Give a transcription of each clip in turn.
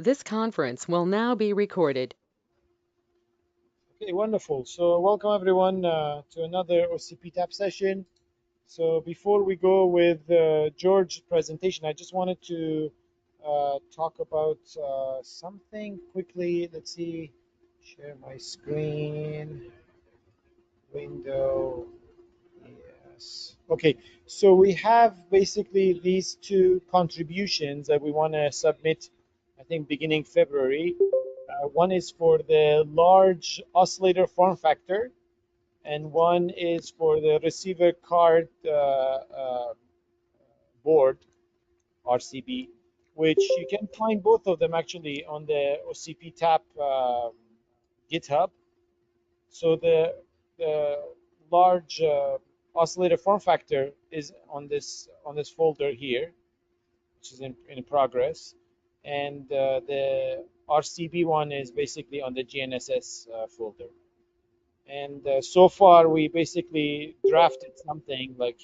This conference will now be recorded. Okay, wonderful. So welcome everyone to another OCP Tap session. So before we go with George's presentation, I just wanted to talk about something quickly. Let's see, share my screen, window, yes. Okay, so we have basically these two contributions that we want to submit, I think beginning February. One is for the large oscillator form factor, and one is for the receiver card board, RCB, which you can find both of them actually on the OCP Tap GitHub. So the large oscillator form factor is on this folder here, which is in progress, and the RCB one is basically on the GNSS folder. And so far, we basically drafted something like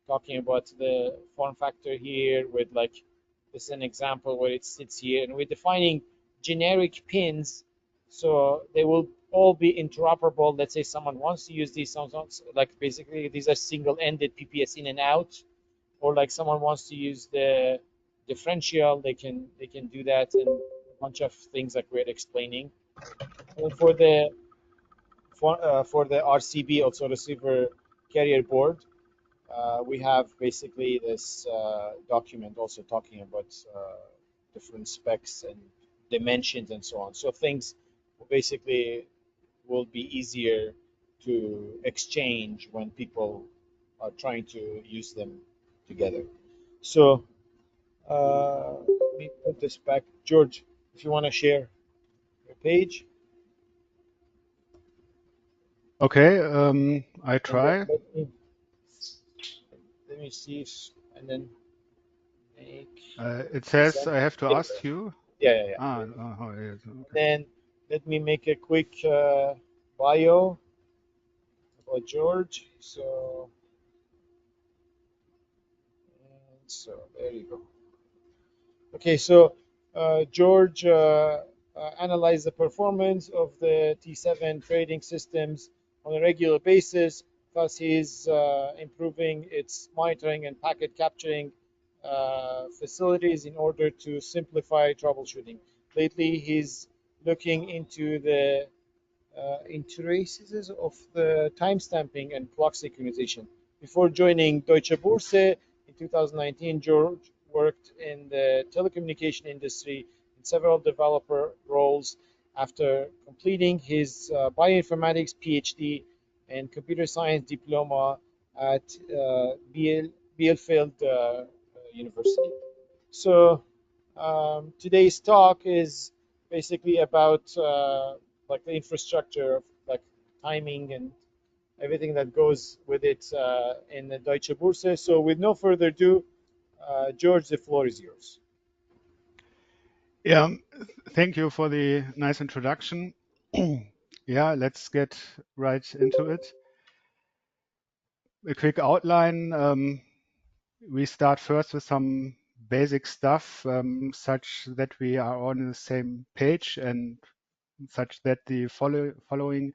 talking about the form factor here with like this is an example where it sits here, and we're defining generic pins so they will all be interoperable. Let's say someone wants to use these, like basically these are single-ended PPS in and out, or like someone wants to use the differential, they can do that, and a bunch of things like we're explaining. And for the RCB, also receiver carrier board, we have basically this document also talking about different specs and dimensions and so on. So things basically will be easier to exchange when people are trying to use them together. So let me put this back. George, if you want to share your page, Okay, I and try. let me see if, and then make It says present. I have to Yeah, ask you. yeah. Ah, oh, yes, okay. Then let me make a quick bio about George. So there you go. Okay, so George analyzed the performance of the T7 trading systems on a regular basis. Thus, he's improving its monitoring and packet capturing facilities in order to simplify troubleshooting. Lately, he's looking into the interests of the timestamping and clock synchronization. Before joining Deutsche Börse in 2019, George worked in the telecommunication industry in several developer roles. After completing his bioinformatics PhD and computer science diploma at Bielefeld University. So today's talk is basically about like the infrastructure of like timing and everything that goes with it in the Deutsche Börse. So with no further ado, George, the floor is yours. Yeah, thank you for the nice introduction. Yeah, let's get right into it. A quick outline. We start first with some basic stuff, such that we are on the same page and such that the following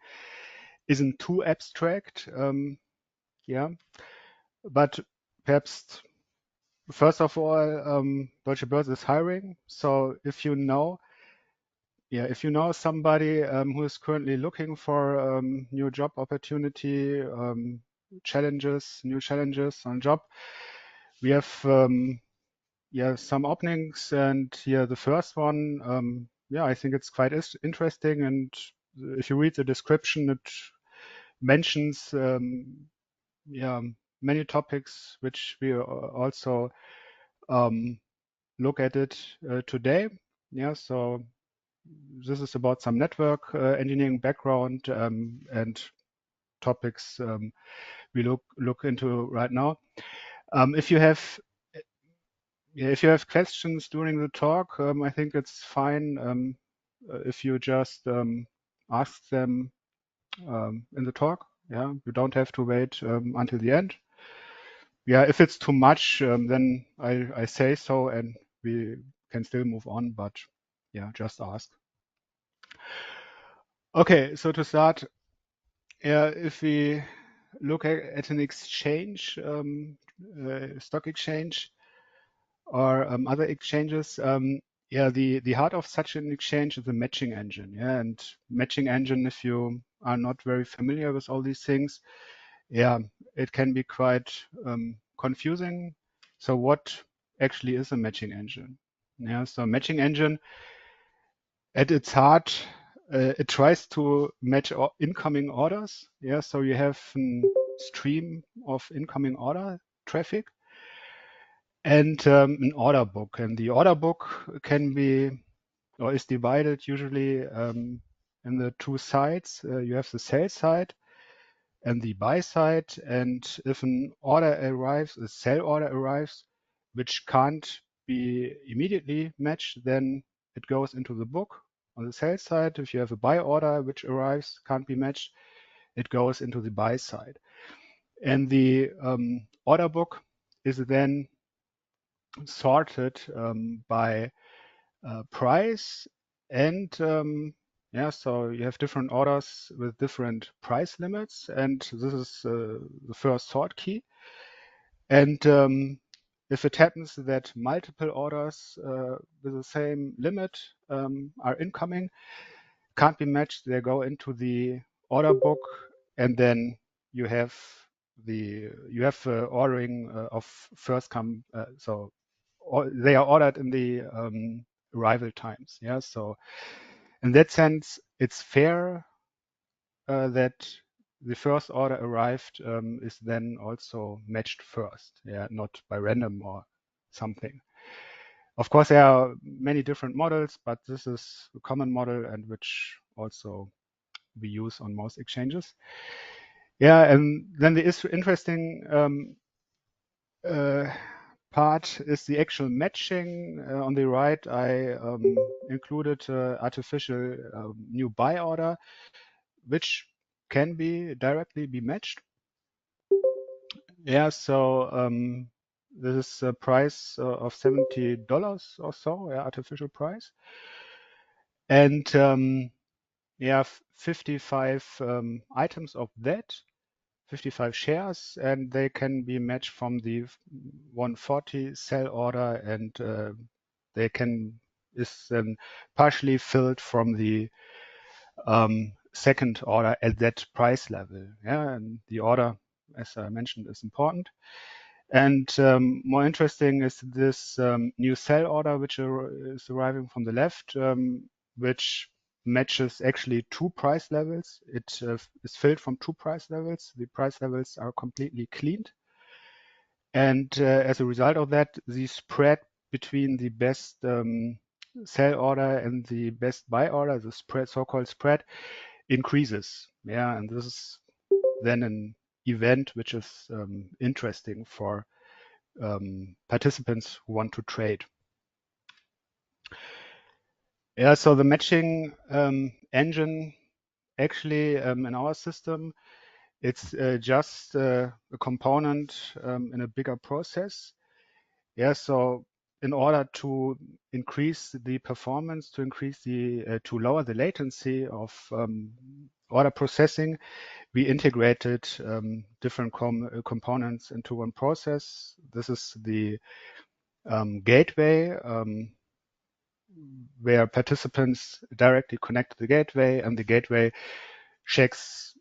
isn't too abstract. Yeah, but perhaps first of all, Deutsche Börse is hiring. So if you know somebody who is currently looking for new job opportunity, new challenges on job, we have some openings, and here the first one, I think it's quite interesting. And if you read the description, it mentions many topics which we also look at it today. Yeah, so this is about some network engineering background and topics we look into right now. If you have questions during the talk, I think it's fine if you just ask them in the talk. Yeah, you don't have to wait until the end. Yeah, if it's too much, then I say so, and we can still move on. But yeah, just ask. Okay, so to start, if we look at an exchange, stock exchange, or other exchanges, yeah, the heart of such an exchange is the matching engine. Yeah, and matching engine, if you are not very familiar with all these things, yeah, it can be quite confusing. So what actually is a matching engine? Yeah, so matching engine at its heart, it tries to match incoming orders. Yeah, so you have a stream of incoming order traffic and an order book. And the order book can be or is divided usually in the two sides. You have the sell side and the buy side. And if an order arrives, a sell order arrives, which can't be immediately matched, then it goes into the book on the sell side. If you have a buy order which arrives, can't be matched, it goes into the buy side. And the order book is then sorted by price and yeah, so you have different orders with different price limits, and this is the first sort key. And if it happens that multiple orders with the same limit are incoming, can't be matched, they go into the order book, and then you have ordering of first come. So they are ordered in the arrival times. Yeah, so in that sense, it's fair that the first order arrived is then also matched first. Yeah, not by random or something. Of course, there are many different models, but this is a common model and which also we use on most exchanges. Yeah, and then the interesting part is the actual matching. On the right, I included artificial new buy order, which can be directly be matched. Yeah, so this is a price of $70 or so, yeah, artificial price. And you have 55 items of that, 55 shares, and they can be matched from the 140 sell order, and they can is then partially filled from the second order at that price level. Yeah, and the order, as I mentioned, is important. And more interesting is this new sell order, which is arriving from the left, which matches actually two price levels. It is filled from two price levels. The price levels are completely cleaned. And as a result of that, the spread between the best sell order and the best buy order, the spread, so-called spread, increases. Yeah, and this is then an event which is interesting for participants who want to trade. Yeah, so the matching engine actually in our system, it's just a component in a bigger process. Yeah, so in order to increase the performance, to lower the latency of order processing, we integrated different components into one process. This is the gateway where participants directly connect to the gateway, and the gateway checks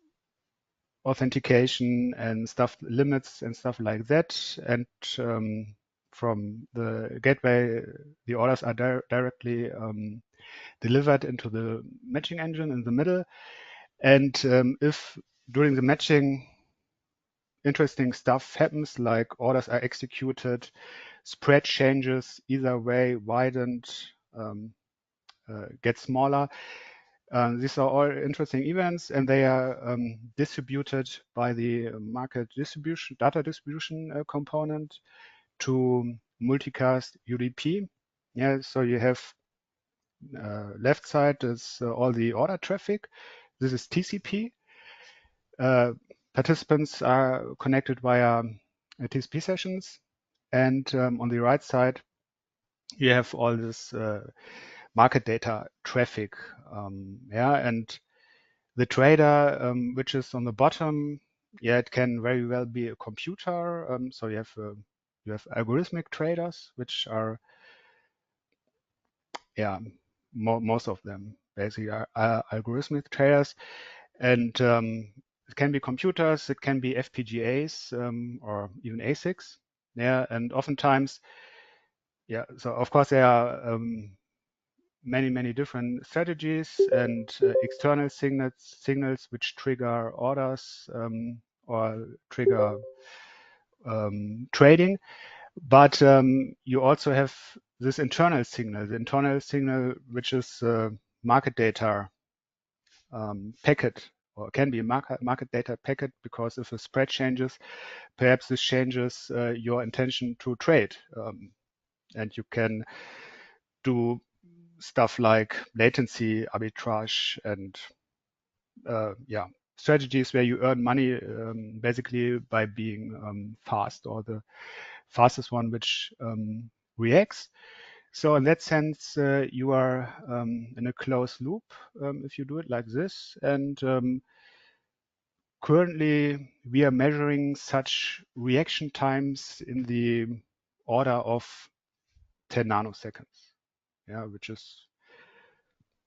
authentication and stuff, limits and stuff like that. And from the gateway, the orders are directly delivered into the matching engine in the middle. And if during the matching interesting stuff happens, like orders are executed, spread changes, either way widened, get smaller. These are all interesting events, and they are distributed by the market distribution, data distribution component to multicast UDP. Yeah, so you have left side is all the order traffic. This is TCP. Participants are connected via TCP sessions, and on the right side, you have all this market data traffic. Yeah, and the trader, which is on the bottom, yeah, it can very well be a computer. So you have algorithmic traders, which are, yeah, most of them basically are algorithmic traders, and it can be computers, it can be FPGAs, or even ASICs. Yeah, and oftentimes, yeah. So of course there are many different strategies and external signals which trigger orders or trigger trading. But you also have this internal signal, the internal signal which is market data packet, or can be a market data packet, because if a spread changes, perhaps this changes your intention to trade, and you can do stuff like latency arbitrage and yeah, strategies where you earn money basically by being fast, or the fastest one which reacts. So in that sense, you are in a closed loop if you do it like this. And currently, we are measuring such reaction times in the order of 10 nanoseconds, yeah, which is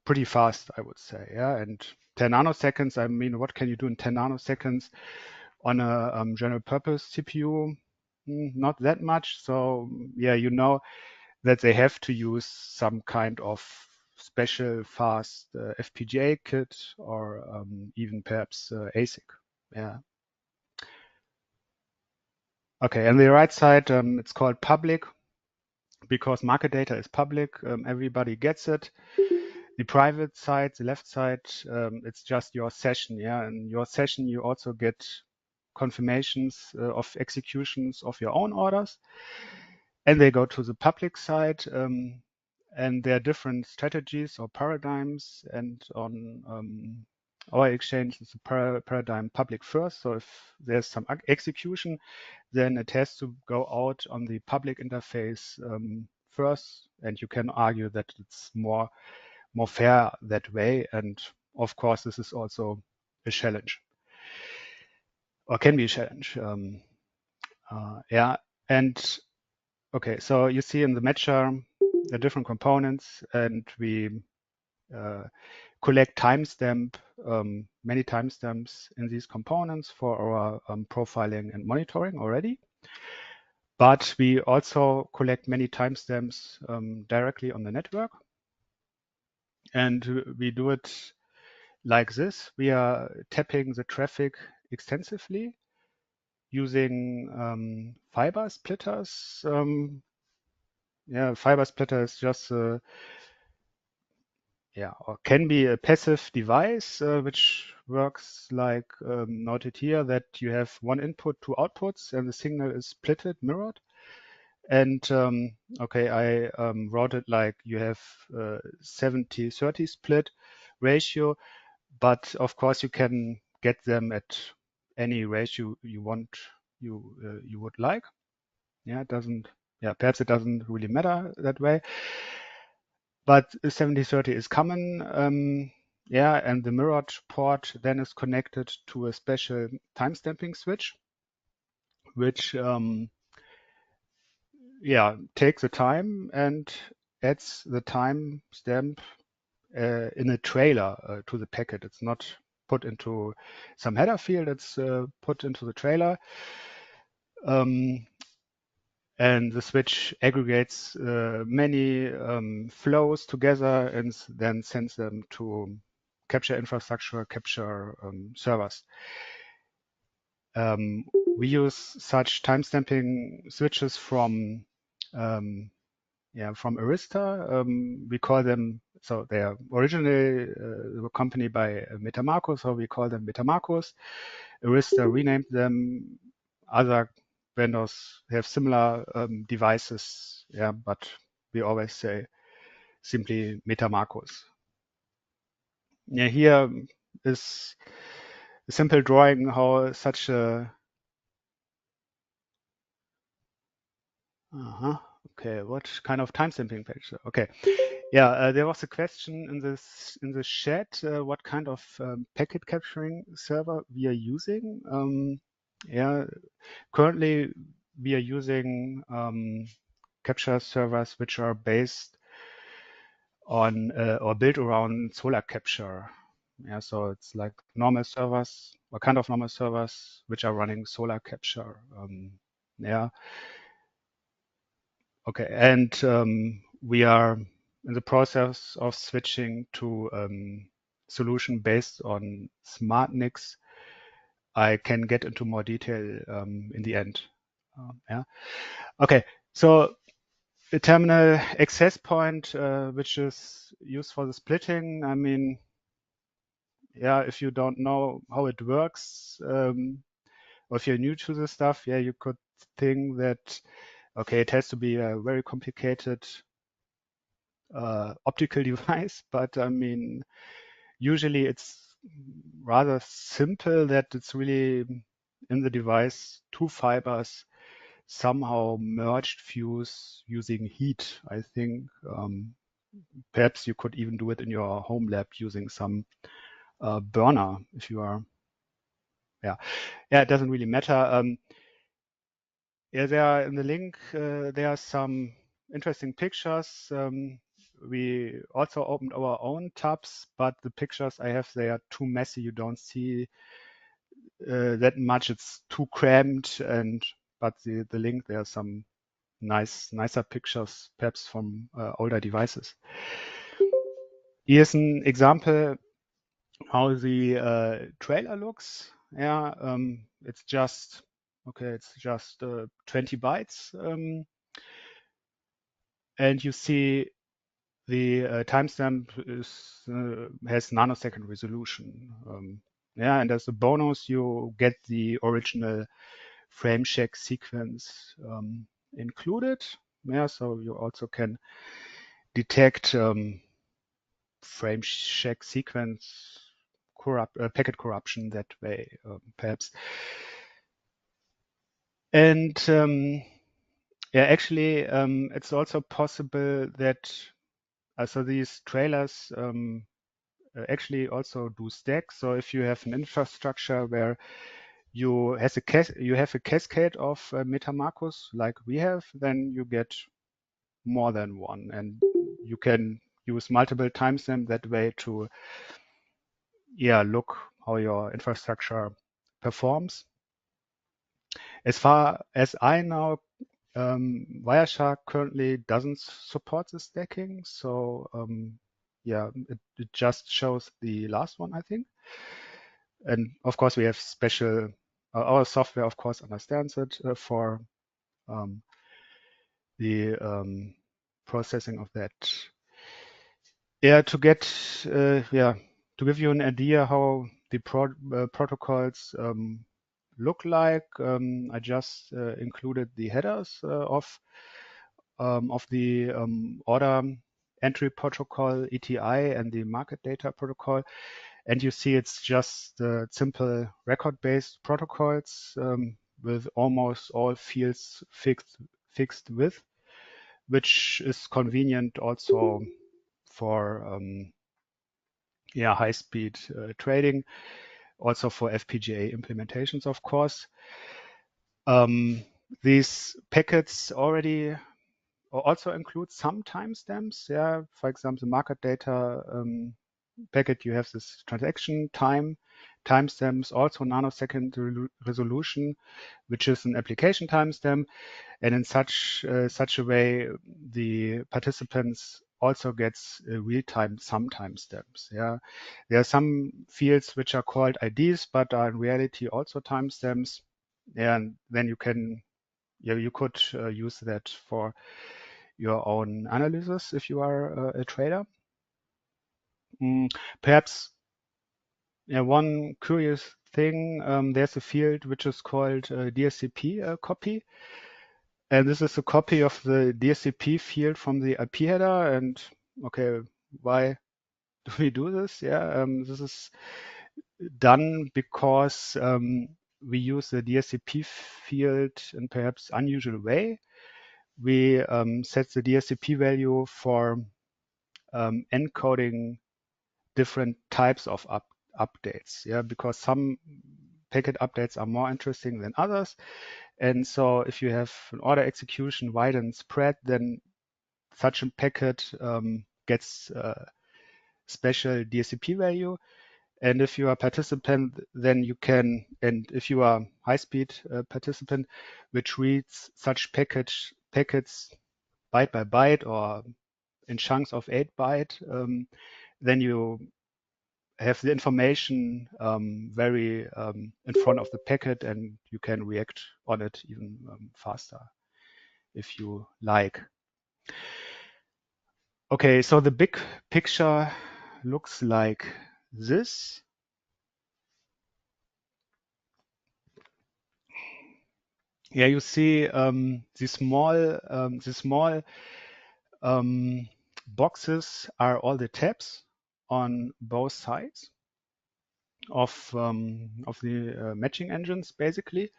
pretty fast, I would say. Yeah, and 10 nanoseconds, I mean, what can you do in 10 nanoseconds on a general purpose CPU? Not that much. So yeah, you know that they have to use some kind of special fast FPGA kit, or even perhaps ASIC. Yeah. Okay, and the right side, it's called public because market data is public. Everybody gets it. The private side, the left side, it's just your session. Yeah, and your session, you also get confirmations of executions of your own orders, and they go to the public side. And there are different strategies or paradigms, and on our exchange is a paradigm public first. So if there's some execution, then it has to go out on the public interface first, and you can argue that it's more fair that way. And of course, this is also a challenge, or can be a challenge. Yeah, and okay, so you see in the matcher the different components, and we collect timestamp, many timestamps in these components for our profiling and monitoring already. But we also collect many timestamps directly on the network. And we do it like this. We are tapping the traffic extensively using fiber splitters. Yeah, fiber splitter is just yeah, or can be a passive device which works like noted here, that you have one input, two outputs, and the signal is splitted, mirrored. And okay, I wrote it like you have 70-30 split ratio, but of course you can get them at any ratio you want, you would like. Yeah, it doesn't. Yeah, perhaps it doesn't really matter that way. But 70-30 is common. Yeah, and the mirrored port then is connected to a special timestamping switch, which yeah, takes the time and adds the timestamp in a trailer to the packet. It's not put into some header field, it's put into the trailer. And the switch aggregates many flows together and then sends them to capture infrastructure, capture servers. We use such timestamping switches from Arista. We call them, so they are originally a company by Metamarco, so we call them Metamarcos. Arista renamed them. Other vendors have similar devices, yeah, but we always say simply Metamarcos. Yeah, here is a simple drawing how such a okay, what kind of timestamping page? Okay, Yeah, there was a question in the chat, what kind of packet capturing server we are using. Yeah, currently we are using capture servers which are based on or built around solar capture. Yeah, so it's like normal servers, or kind of normal servers which are running solar capture. Yeah. Okay, and we are in the process of switching to solution based on smart NICs. I can get into more detail in the end. Yeah. Okay, so a terminal access point, which is used for the splitting. I mean, yeah, if you don't know how it works, or if you're new to the stuff, yeah, you could think that, okay, it has to be a very complicated optical device, but I mean, usually it's rather simple that it's really in the device, two fibers somehow merged fuse using heat. I think perhaps you could even do it in your home lab using some burner if you are, yeah, it doesn't really matter. Yeah, there are in the link, there are some interesting pictures. We also opened our own tabs, but the pictures I have, they are too messy. You don't see that much. It's too cramped. But the link, there are some nicer pictures, perhaps from older devices. Here's an example how the trailer looks. Yeah, it's just 20 bytes, and you see the timestamp has nanosecond resolution. Yeah, and as a bonus, you get the original frame check sequence included. Yeah, so you also can detect frame check sequence packet corruption that way, perhaps. And yeah, actually, it's also possible that so these trailers actually also do stack. So if you have an infrastructure where you have a cascade of MetaMarcos like we have, then you get more than one, and you can use multiple timestamps that way to look how your infrastructure performs. As far as I know, Wireshark currently doesn't support the stacking, so it just shows the last one, I think. And of course, we have special. Our software, of course, understands it for the processing of that. Yeah, to get to give you an idea how the protocols look like, I just included the headers of the order entry protocol ETI and the market data protocol. And you see it's just simple record-based protocols with almost all fields fixed with, which is convenient also for high-speed trading, also for FPGA implementations, of course. These packets already also include some timestamps. Yeah, for example, market data packet, you have this transaction timestamps, also nanosecond resolution, which is an application timestamp, and in such a way, the participants also gets real-time some timestamps. Yeah, there are some fields which are called IDs, but are in reality also timestamps, and then you could use that for your own analysis if you are a trader. Perhaps one curious thing, there's a field which is called DSCP copy. And this is a copy of the DSCP field from the IP header. And okay, why do we do this? Yeah, this is done because we use the DSCP field in perhaps unusual way. We set the DSCP value for encoding different types of updates, yeah, because some packet updates are more interesting than others. And so if you have an order execution wide and spread, then such a packet gets special DSCP value. And if you are a participant, then you can, and if you are high-speed participant, which reads such packets byte by byte or in chunks of 8 byte, then you have the information very in front of the packet, and you can react on it even faster if you like. Okay, so the big picture looks like this. Yeah, you see the small boxes are all the tabs on both sides of the matching engines, basically.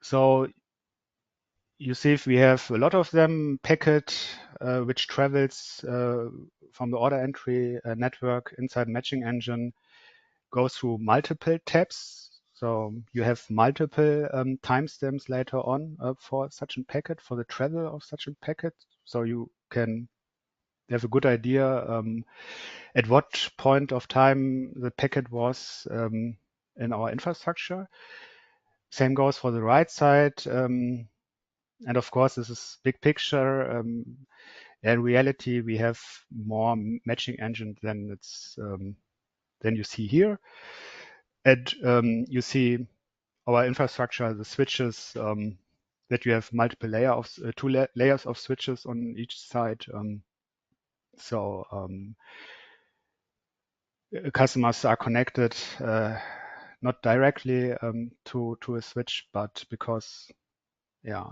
So you see if we have a lot of them, packet which travels from the order entry network inside matching engine goes through multiple tabs. So you have multiple timestamps later on for such a packet, for the travel of such a packet. So you can have a good idea at what point of time the packet was in our infrastructure. Same goes for the right side. And of course, this is big picture. In reality, we have more matching engines than you see here. And you see our infrastructure, the switches, that you have multiple layers, layers of switches on each side. Customers are connected not directly to a switch, but because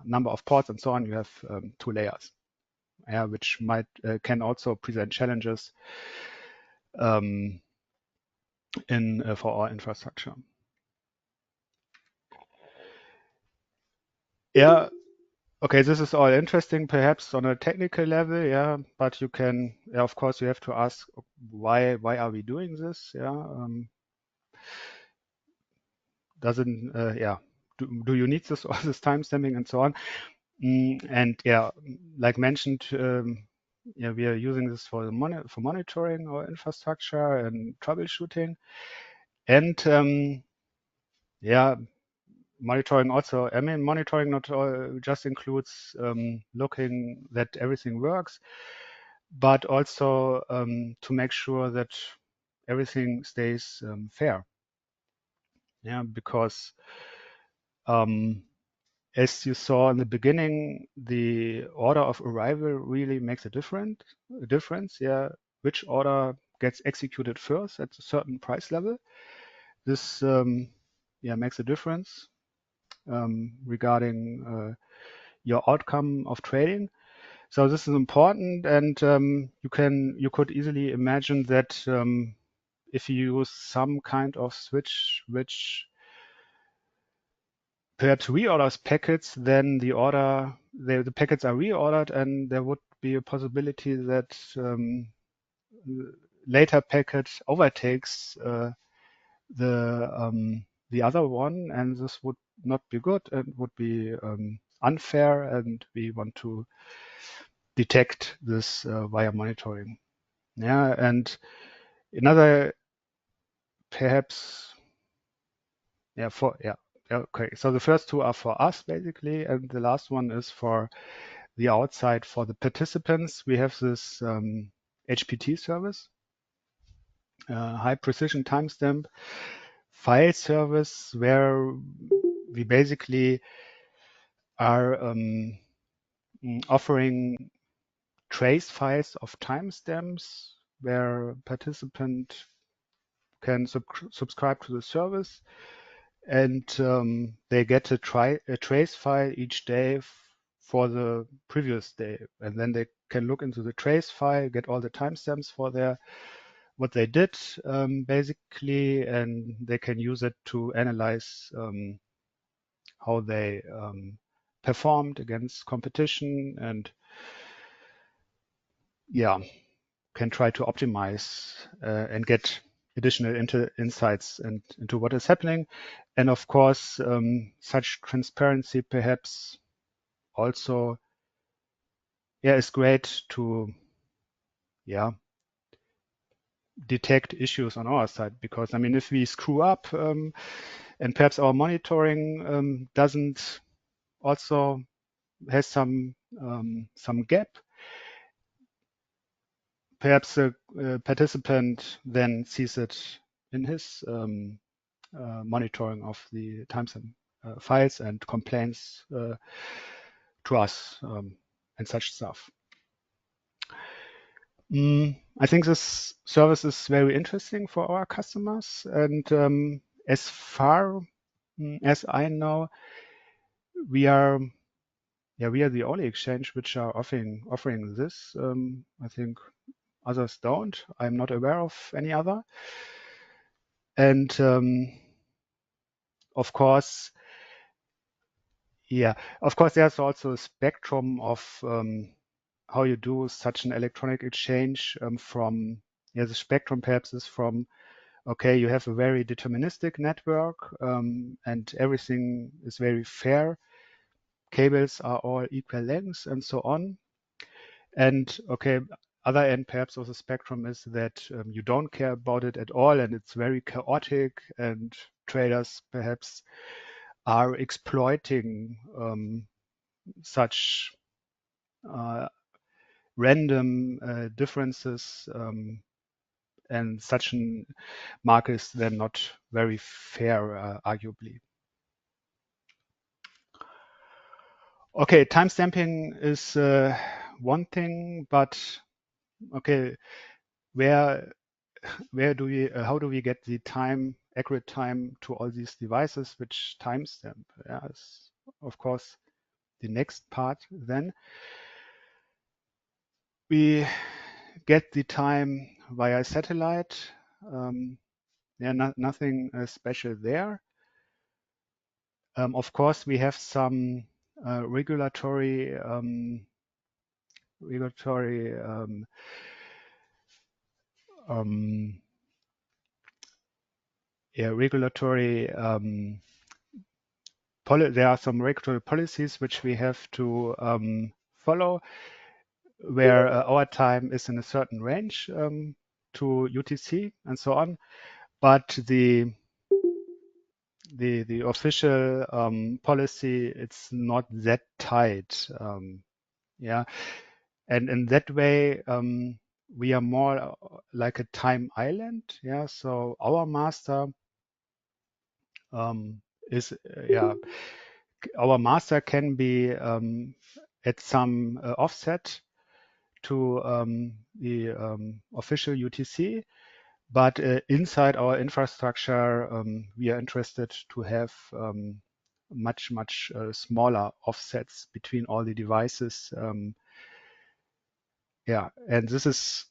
number of ports and so on, you have 2 layers, which can also present challenges for our infrastructure. Yeah. Okay, this is all interesting, perhaps on a technical level, but you can, of course, you have to ask why are we doing this? Doesn't, do you need this all this timestamping and so on? And like mentioned, we are using this for monitoring our infrastructure and troubleshooting, and monitoring also. I mean, monitoring not just includes looking that everything works, but also to make sure that everything stays fair. Yeah, because as you saw in the beginning, the order of arrival really makes a difference. Yeah, which order gets executed first at a certain price level. This makes a difference regarding your outcome of trading. So this is important, and you could easily imagine that if you use some kind of switch which perhaps reorders packets, then the packets are reordered, and there would be a possibility that later packet overtakes the other one, and this would not be good and would be unfair, and we want to detect this via monitoring. And another perhaps okay. So the first two are for us basically, and the last one is for the outside, for the participants. We have this HPT service, high precision timestamp file service, where we basically are offering trace files of timestamps where participant can subscribe to the service, and they get a trace file each day for the previous day, and then they can look into the trace file, get all the timestamps for what they did basically, and they can use it to analyze how they performed against competition, and can try to optimize and get additional insights into what is happening. And of course, such transparency perhaps also is great to detect issues on our side, because I mean, if we screw up and perhaps our monitoring doesn't also has some gap, perhaps a participant then sees it in his monitoring of the timestamp files and complains to us and such stuff. I think this service is very interesting for our customers, and as far as I know, we are the only exchange which are offering this. I think others don't. I'm not aware of any other. And of course, there's also a spectrum of how you do such an electronic exchange from the spectrum perhaps is from, okay, you have a very deterministic network and everything is very fair. Cables are all equal lengths and so on. And okay, other end perhaps of the spectrum is that you don't care about it at all and it's very chaotic, and traders perhaps are exploiting such random differences, and such a market is then not very fair, arguably. Okay, timestamping is one thing, but okay, where do we how do we get the accurate time to all these devices which timestamp? Is of course the next part. Then we get the time via satellite. Nothing special there. Of course, we have some regulatory there are some regulatory policies which we have to follow, where our time is in a certain range to UTC and so on, but the official policy, it's not that tight. And in that way, we are more like a time island. So our master is our master can be at some offset to the official UTC, but inside our infrastructure, we are interested to have much smaller offsets between all the devices. And this is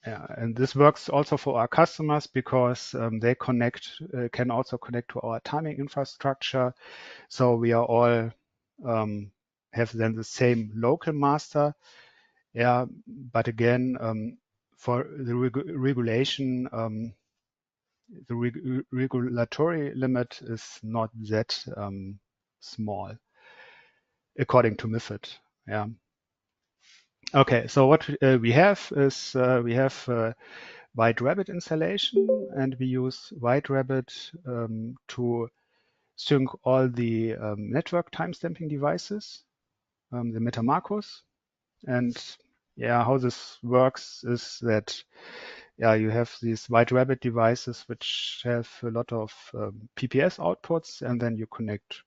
and this works also for our customers, because they can also connect to our timing infrastructure. So we are all have then the same local master. But again, for the regulation, the regulatory limit is not that small, according to MiFID. Okay, so what we have is we have White Rabbit installation, and we use White Rabbit to sync all the network timestamping devices, the MetaMarcos. And how this works is that you have these White Rabbit devices which have a lot of PPS outputs, and then you connect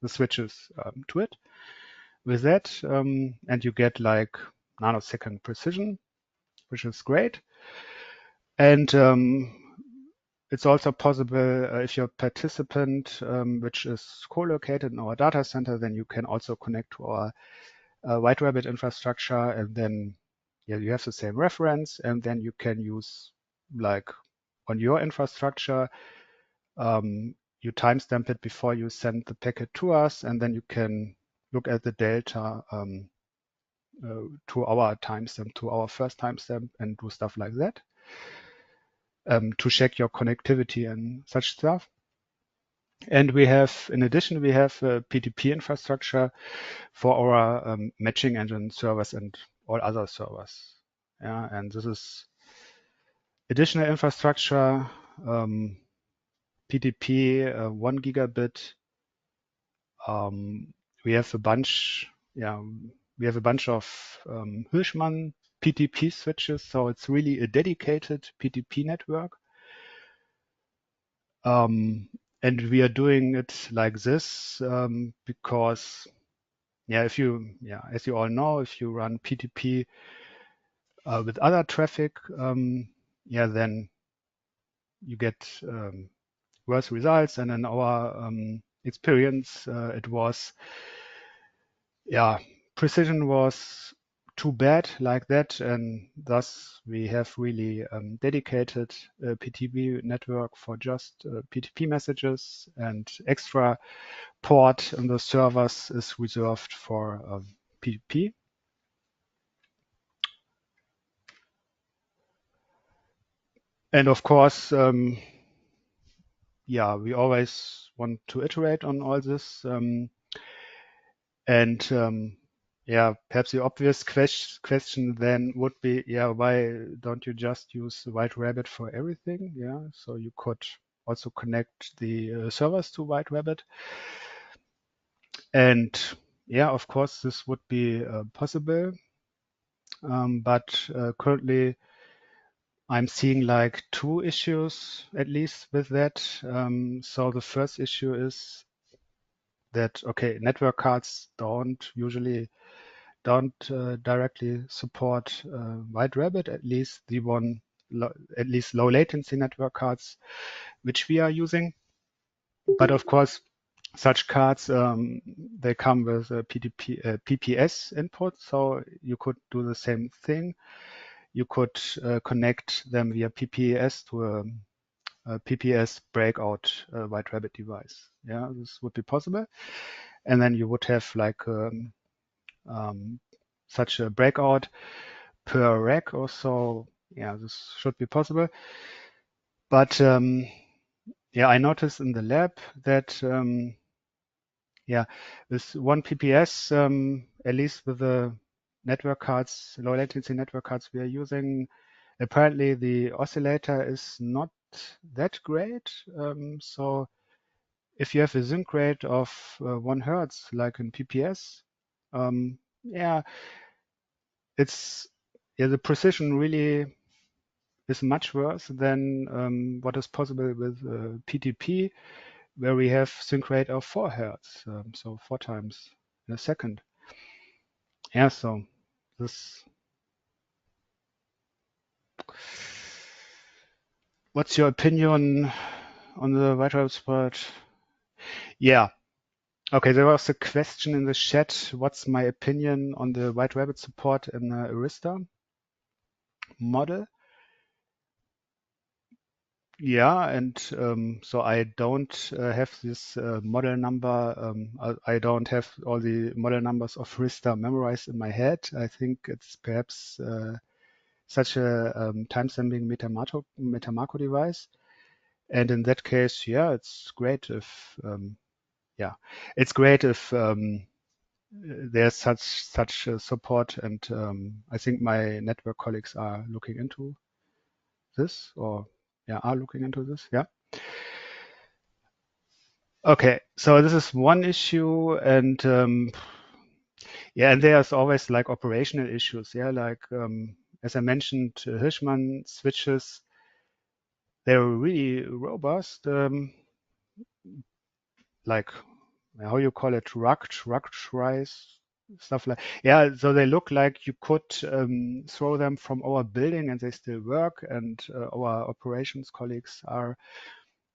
the switches to it with that, and you get like nanosecond precision, which is great. And it's also possible if you're a participant which is co-located in our data center, then you can also connect to our White Rabbit infrastructure, and then you have the same reference, and then you can use, like on your infrastructure, you timestamp it before you send the packet to us, and then you can look at the delta to our timestamp, to our first timestamp, and do stuff like that to check your connectivity and such stuff. And we have, in addition, we have a PTP infrastructure for our matching engine servers and all other servers. Yeah, and this is additional infrastructure, PTP 1 gigabit. We have a bunch, we have a bunch of Hirschmann PTP switches, so it's really a dedicated PTP network. And we are doing it like this because, as you all know, if you run PTP with other traffic, then you get worse results. And in our experience, it was, precision was too bad like that, and thus we have really dedicated PTP network for just PTP messages, and extra port in the servers is reserved for PTP. And of course, we always want to iterate on all this. Perhaps the obvious question then would be, why don't you just use White Rabbit for everything? Yeah, so you could also connect the servers to White Rabbit. And of course, this would be possible. But currently, I'm seeing like two issues at least with that. So the first issue is that, network cards don't directly support White Rabbit, at least at least low latency network cards, which we are using. But of course, such cards, they come with a PPS input, so you could do the same thing. You could connect them via PPS to a PPS breakout White Rabbit device. Yeah, this would be possible. And then you would have like such a breakout per rack or so. Yeah, this should be possible. But I noticed in the lab that with one PPS, at least with the network cards, low latency network cards we are using, apparently the oscillator is not that great. So if you have a sync rate of 1 Hertz, like in PPS, the precision really is much worse than what is possible with PTP, where we have sync rate of 4 Hertz, so 4 times in a second. Yeah, so this. What's your opinion on the White Rabbit support? Yeah. Okay, there was a question in the chat. What's my opinion on the White Rabbit support in the Arista model? Yeah, and so I don't have this model number. I don't have all the model numbers of Arista memorized in my head. I think it's perhaps such a time-stamping Metamarco device. And in that case, it's great if there's such support, and I think my network colleagues are looking into this, are looking into this. Yeah. Okay, so this is one issue, and and there's always like operational issues. Yeah, like as I mentioned, Hirschmann switches, they're really robust. Like how you call it, ruggedized stuff like, so they look like you could throw them from our building and they still work, and our operations colleagues are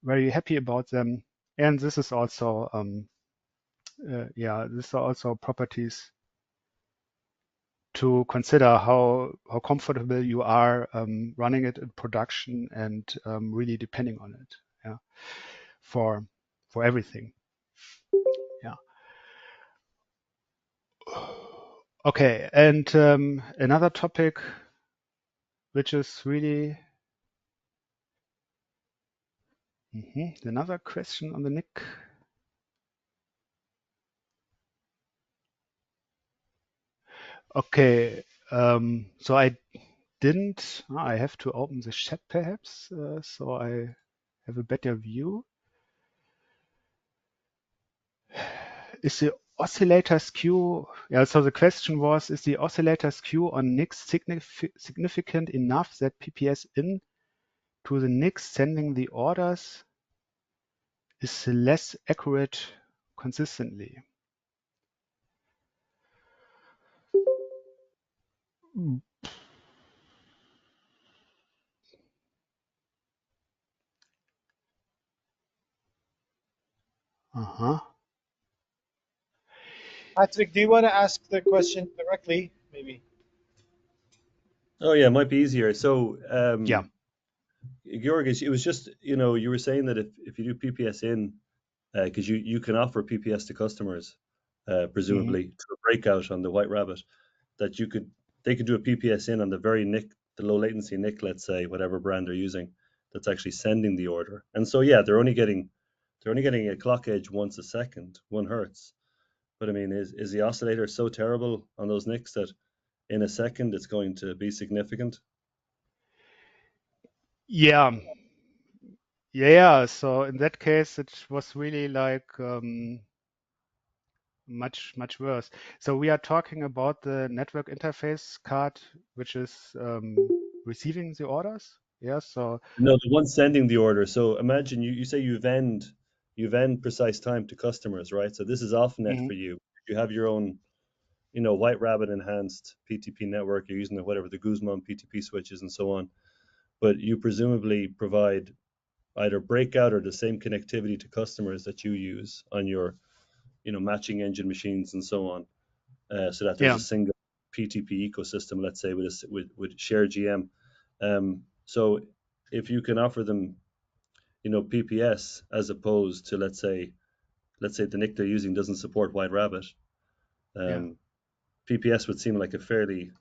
very happy about them. And this is also these are also properties to consider how comfortable you are running it in production, and really depending on it for everything. Yeah. Okay, and another topic which is really another question on the NIC. Okay, so I have to open the chat perhaps, so I have a better view. Is the oscillator skew, yeah, so the question was, is the oscillator skew on NICs significant enough that PPS in to the NICs sending the orders is less accurate consistently? Uh-huh. Patrick, do you want to ask the question directly? Maybe. Oh yeah, it might be easier. So, Yeah. Georg, it was just, you were saying that if you do PPS in, because you can offer PPS to customers, Hmm. presumably to a breakout on the White Rabbit, that they could do a PPS in on the very NIC, the low latency NIC, let's say, whatever brand they're using, that's actually sending the order. And so yeah, they're only getting a clock edge once a second, 1 hertz. But I mean, is the oscillator so terrible on those NICs that in a second it's going to be significant? Yeah. Yeah. So in that case, it was really like much worse. So we are talking about the network interface card, which is receiving the orders. Yeah. So. No, the one sending the order. So imagine you say you vend precise time to customers, right? So this is off net Mhm. for you. You have your own, White Rabbit enhanced PTP network. You're using whatever the Guzman PTP switches and so on. But you presumably provide either breakout or the same connectivity to customers that you use on your, matching engine machines and so on, so that there's Yeah. a single PTP ecosystem, let's say, with shared GM. So if you can offer them, PPS as opposed to let's say the NIC they're using doesn't support White Rabbit, Yeah. um, PPS would seem like a fairly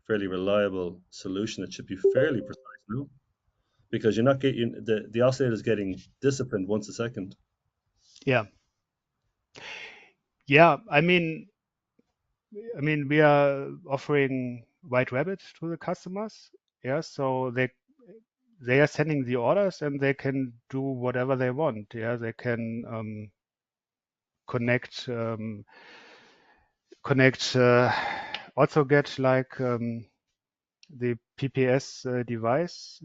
reliable solution. It should be fairly precise, no? Because you're not getting the oscillator is getting disciplined once a second. Yeah. Yeah. I mean, we are offering White Rabbit to the customers. Yeah. So they are sending the orders and they can do whatever they want. Yeah. They can connect connect also get like the PPS device.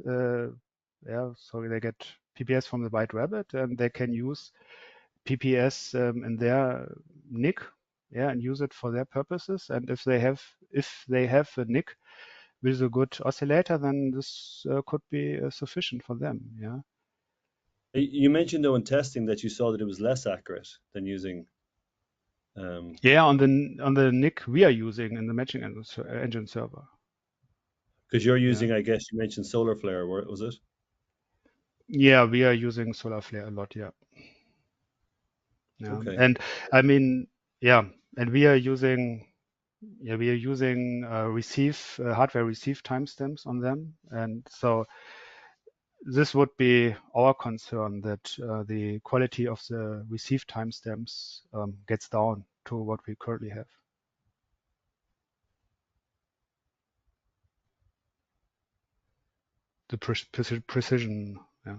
Yeah, so they get PPS from the White Rabbit and they can use PPS in their NIC, yeah, and use it for their purposes. And if they have a NIC with a good oscillator, then this could be sufficient for them. Yeah. You mentioned though in testing that you saw that it was less accurate than using. Yeah, on the NIC we are using in the matching engine server. Because you're Yeah. using, I guess you mentioned solar flare, was it? Yeah, we are using SolarFlare a lot. Yeah. Yeah. Okay. And I mean, yeah, and we are using receive hardware receive timestamps on them, and so this would be our concern that the quality of the receive timestamps gets down to what we currently have. The precision. Yeah.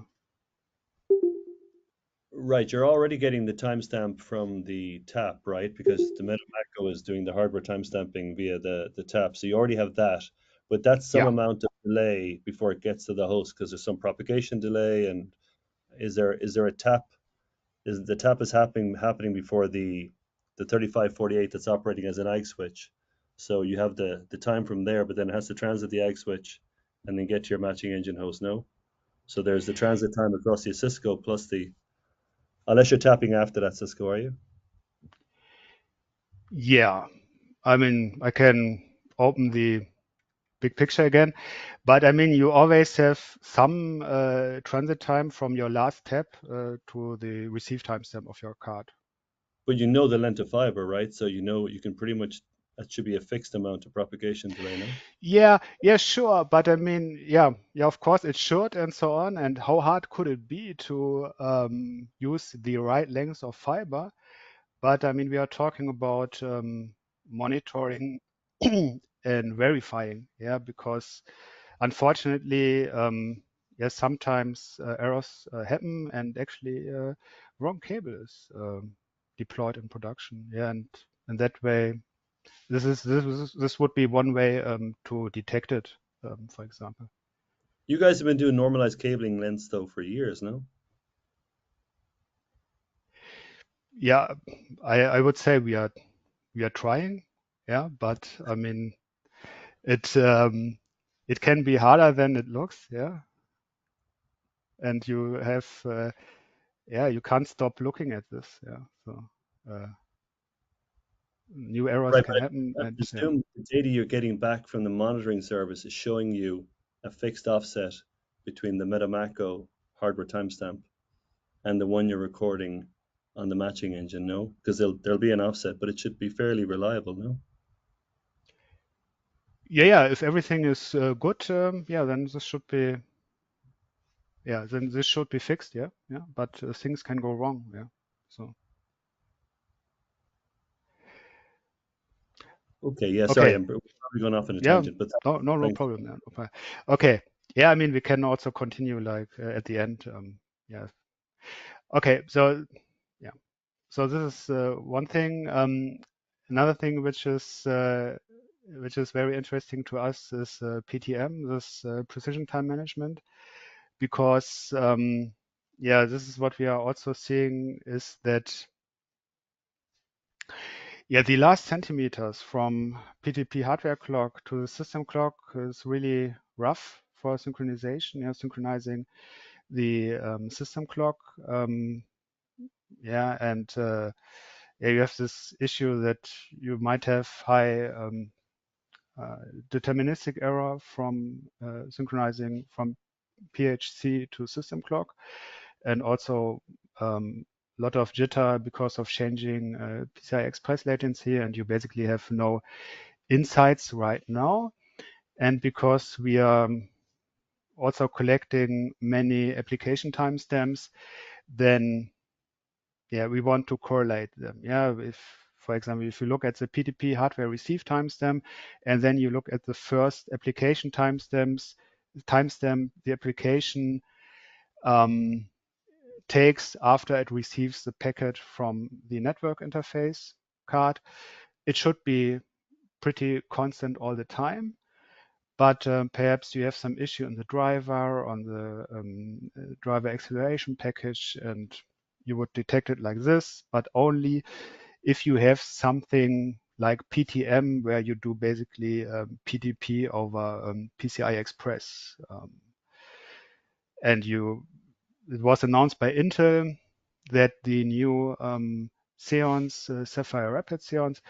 Right, you're already getting the timestamp from the tap, right? Because the MetaMaco is doing the hardware timestamping via the tap. So you already have that. But that's some Yeah. amount of delay before it gets to the host because there's some propagation delay. And is there a tap? Is the tap is happening before the 3548 that's operating as an AG switch. So you have the time from there, but then it has to transit the AG switch and then get to your matching engine host, no? So there's the transit time across the Cisco plus unless you're tapping after that Cisco, are you? Yeah. I mean, I can open the big picture again. But I mean, you always have some transit time from your last tap to the receive timestamp of your card. But you know the length of fiber, right? So you can pretty much That should be a fixed amount of propagation delay, no? Yeah, sure. But I mean, of course it should and so on. And how hard could it be to use the right length of fiber? But I mean, we are talking about monitoring and verifying, because unfortunately, sometimes errors happen and actually wrong cable is deployed in production. And that way, this would be one way to detect it, for example. You guys have been doing normalized cabling lengths though for years, no? Yeah, I would say we are trying, but I mean it can be harder than it looks, and you have you can't stop looking at this, so uh, new errors Right, can but happen, I and presume the data you're getting back from the monitoring service is showing you a fixed offset between the Metamako hardware timestamp and the one you're recording on the matching engine, no? Because there'll be an offset, but it should be fairly reliable, no? if everything is good, then this should be fixed, but things can go wrong, so Okay, yeah, sorry, okay. I'm probably going off on a Yeah, tangent, but no thanks. problem. No problem. Okay. Yeah, I mean, we can also continue like at the end. Yeah. Okay. So yeah. So this is one thing. Another thing which is very interesting to us is PTM, this precision time management, because this is what we are also seeing is that the last centimeters from PTP hardware clock to the system clock is really rough for synchronization, synchronizing the system clock. And you have this issue that you might have high deterministic error from synchronizing from PHC to system clock, and also lot of jitter because of changing PCI Express latency, and you basically have no insights right now. And because we are also collecting many application timestamps, then we want to correlate them. If, for example, if you look at the PTP hardware receive timestamp, and then you look at the first application timestamp the application takes after it receives the packet from the network interface card, it should be pretty constant all the time. But perhaps you have some issue in the driver, on the driver acceleration package, and you would detect it like this, but only if you have something like PTM, where you do basically PTP over PCI Express. And it was announced by Intel that the new Xeons, Sapphire Rapid Xeons,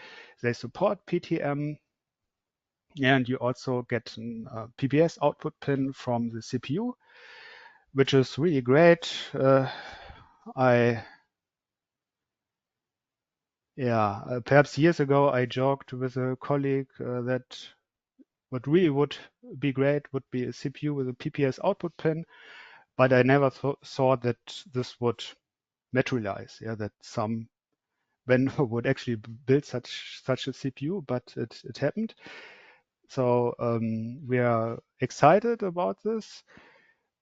they support PTM. And you also get a PBS output pin from the CPU, which is really great. Perhaps years ago I joked with a colleague that what really would be great would be a CPU with a PPS output pin, but I never thought that this would materialize. That some vendor would actually build such a CPU, but it happened. So we are excited about this.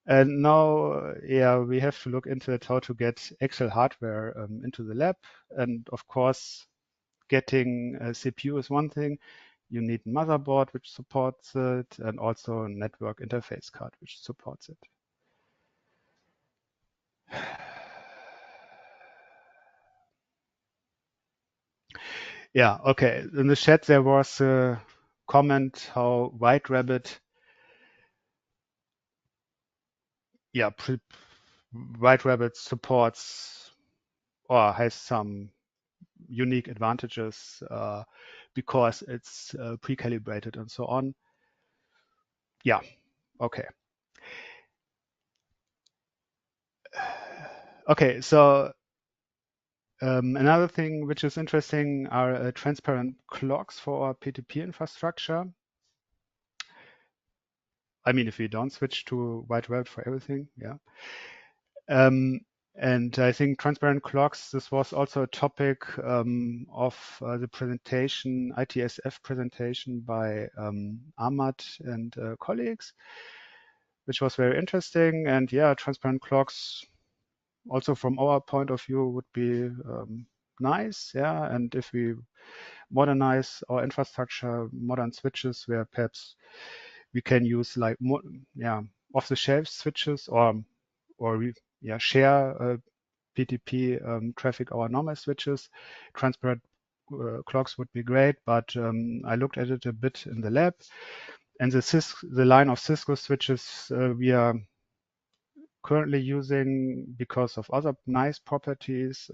And now, we have to look into it, how to get actual hardware into the lab. And of course, getting a CPU is one thing. You need a motherboard which supports it, and also a network interface card which supports it. Yeah, okay. In the chat there was a comment how White Rabbit, White Rabbit supports or has some unique advantages because it's pre-calibrated and so on. Yeah, okay. Okay, so Another thing which is interesting are transparent clocks for our P2P infrastructure. I mean, if we don't switch to wide web for everything, yeah. And I think transparent clocks, this was also a topic of the presentation, ITSF presentation by Ahmad and colleagues, which was very interesting. And yeah, transparent clocks, also from our point of view, would be nice. Yeah, and if we modernize our infrastructure, modern switches, where perhaps we can use like off-the-shelf switches or we share PTP traffic our normal switches. Transparent clocks would be great, but I looked at it a bit in the lab, and the line of Cisco switches we are currently using because of other nice properties.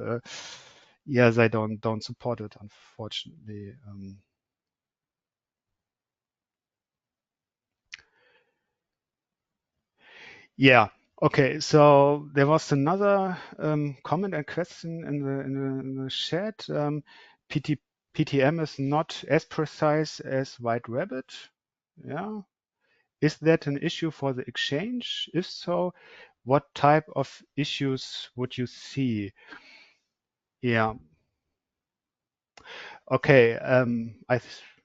Yeah, they don't support it, unfortunately. Yeah. Okay. So there was another comment and question in the chat. PTM is not as precise as White Rabbit. Yeah. Is that an issue for the exchange? If so, what type of issues would you see? Yeah. Okay.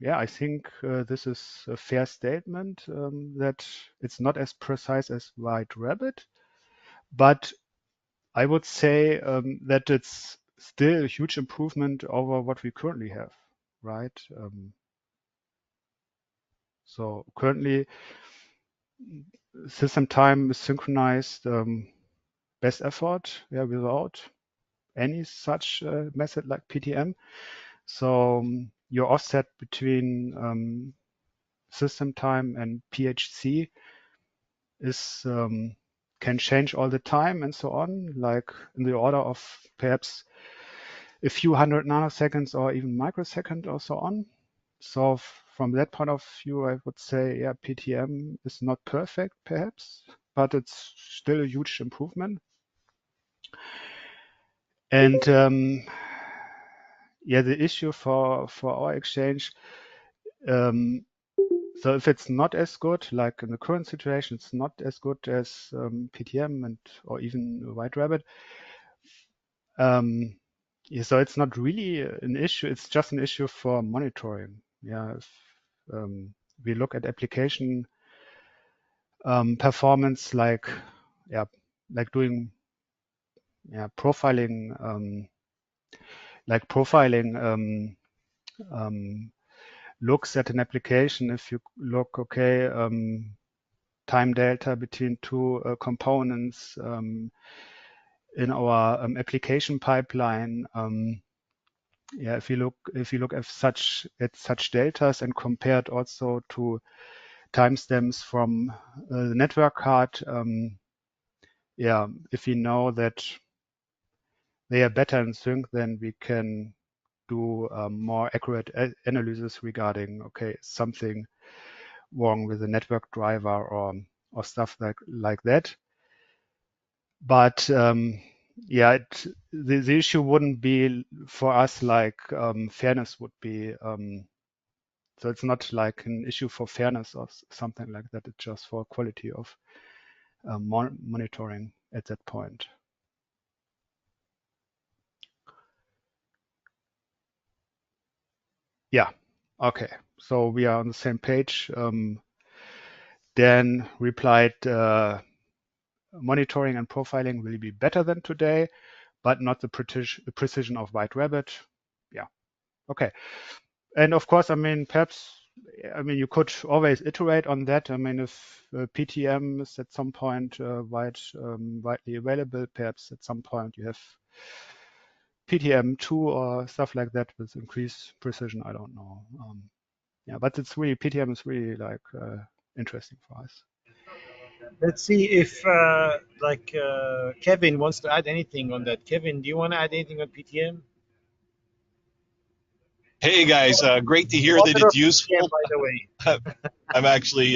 I think this is a fair statement that it's not as precise as White Rabbit, but I would say that it's still a huge improvement over what we currently have, right? So currently, system time is synchronized best effort, yeah, without any such method like PTM. So your offset between system time and PHC is can change all the time and so on, like in the order of perhaps a few hundred nanoseconds or even microsecond or so on. So from that point of view, I would say, yeah, PTM is not perfect perhaps, but it's still a huge improvement. And yeah, the issue for our exchange, so if it's not as good, like in the current situation, it's not as good as PTM and or even White Rabbit. Yeah, so it's not really an issue. It's just an issue for monitoring. Yeah, if we look at application performance, like doing profiling, looks at an application. If you look, okay, time delta between two components in our application pipeline. Yeah, if you look at such deltas and compared also to timestamps from the network card, yeah, if we know that they are better in sync, then we can do more accurate analysis regarding, okay, something wrong with the network driver or stuff like that. But yeah, the issue wouldn't be for us like fairness would be. So it's not like an issue for fairness or something like that. It's just for quality of monitoring at that point. Yeah. Okay. So we are on the same page. Dan replied, monitoring and profiling will be better than today, but not the precision of White Rabbit. Yeah. Okay. And of course, I mean, perhaps, you could always iterate on that. I mean, if PTM is at some point widely available, perhaps at some point you have PTM2 or stuff like that with increased precision. I don't know. Yeah, but it's really, PTM is really like interesting for us. Let's see if Kevin wants to add anything on that. Kevin, do you want to add anything on PTM? Hey guys, great to hear that it's useful. PTM, by the way. I'm actually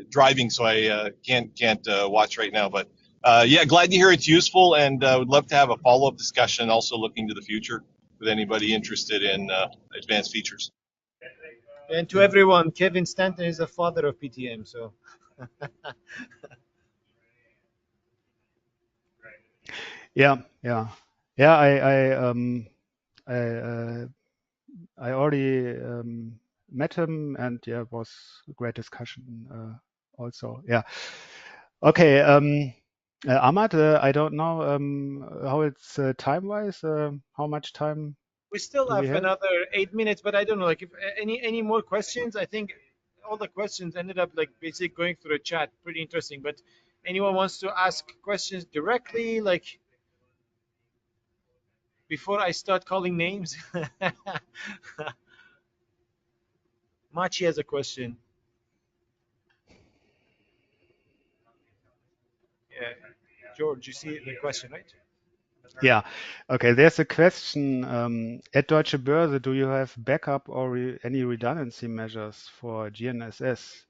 driving, so I can't watch right now. But Yeah, glad to hear it's useful, and would love to have a follow-up discussion, also looking to the future with anybody interested in advanced features. And to everyone, Kevin Stanton is the father of PTM, so. Yeah, yeah, yeah. I already met him, and yeah, it was a great discussion. Also, yeah. Okay, Ahmad, I don't know how it's time-wise. How much time We still do we have have? another 8 minutes, but I don't know, like if any more questions. I think all the questions ended up like basically going through the chat. Pretty interesting. But anyone wants to ask questions directly, like before I start calling names? Machi has a question. Yeah, George, you see the question, right? Yeah. Okay, there's a question. At Deutsche Börse, do you have backup or any redundancy measures for GNSS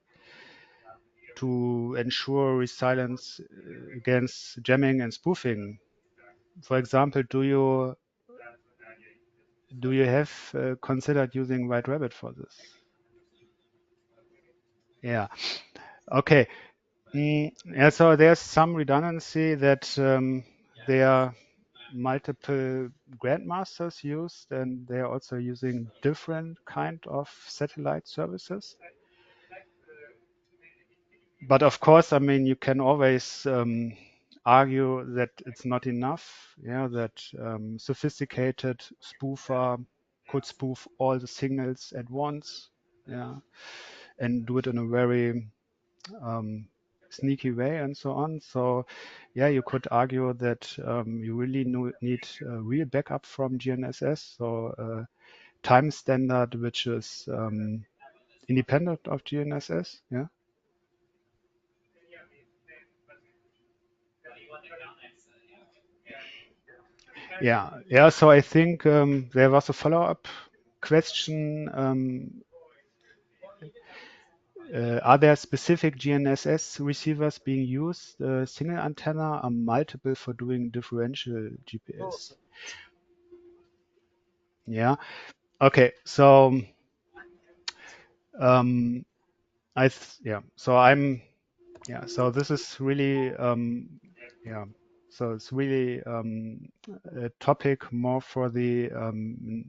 to ensure resilience against jamming and spoofing? For example, do you have considered using White Rabbit for this? Yeah. Okay. Yeah, so there's some redundancy that there are multiple grandmasters used, and they are also using different kind of satellite services. But of course, I mean, you can always argue that it's not enough. Yeah, that sophisticated spoofer could spoof all the signals at once. Yeah, and do it in a very sneaky way and so on. So yeah, you could argue that you really need real backup from GNSS. So time standard which is independent of GNSS. Yeah. Yeah. Yeah. So I think there was a follow-up question. Are there specific GNSS receivers being used, single antenna or multiple for doing differential GPS? Yeah. Okay. So so this is really so it's really a topic more for the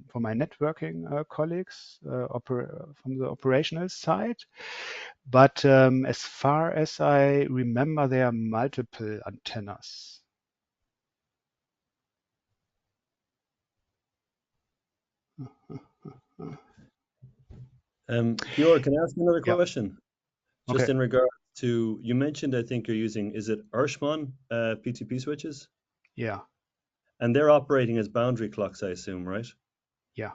for my networking colleagues from the operational side. But as far as I remember, there are multiple antennas. Georg, can I ask another Yeah. question? Just Okay. in regard to, you mentioned, I think you're using, is it Hirschmann PTP switches? Yeah. And they're operating as boundary clocks, I assume, right? Yeah.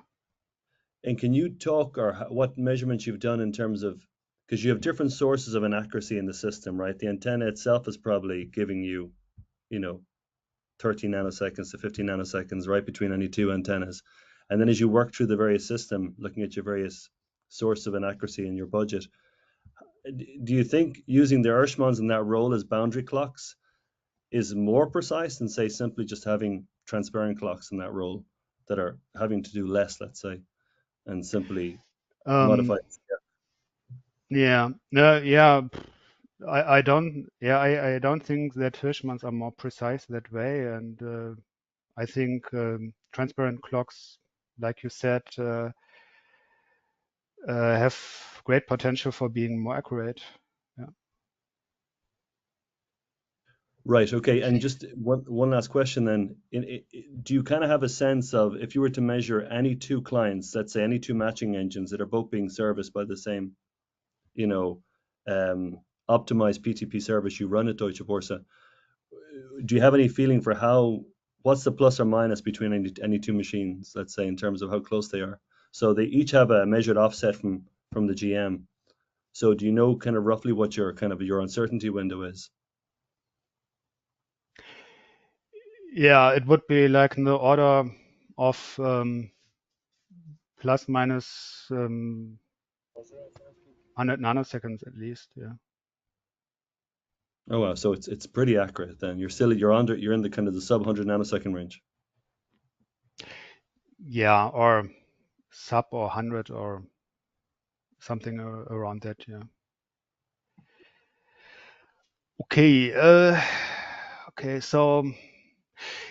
And can you talk or what measurements you've done in terms of, because you have different sources of inaccuracy in the system, right? The antenna itself is probably giving you, 30 nanoseconds to 50 nanoseconds right between any two antennas. And then as you work through the various system, looking at your various source of inaccuracy in your budget, do you think using the Hirschmanns in that role as boundary clocks is more precise than, say, simply just having transparent clocks in that role that are having to do less, let's say, and simply modify? Yeah. No. Yeah. I don't. Yeah. I don't think that Hirschmanns are more precise that way, and I think transparent clocks, like you said, have great potential for being more accurate. Yeah. Right. Okay. And just one last question then. Do you kind of have a sense of, if you were to measure any two clients, let's say any two matching engines that are both being serviced by the same, optimized PTP service you run at Deutsche Börse, do you have any feeling for what's the plus or minus between any two machines, let's say, in terms of how close they are? So they each have a measured offset from the GM. So do you know kind of roughly what your uncertainty window is? Yeah, it would be like in the order of plus minus 100 nanoseconds at least. Yeah. Oh wow, so it's pretty accurate then. You're in the kind of the sub 100 nanosecond range. Yeah, or sub or 100 or something around that. Yeah. Okay. Okay. So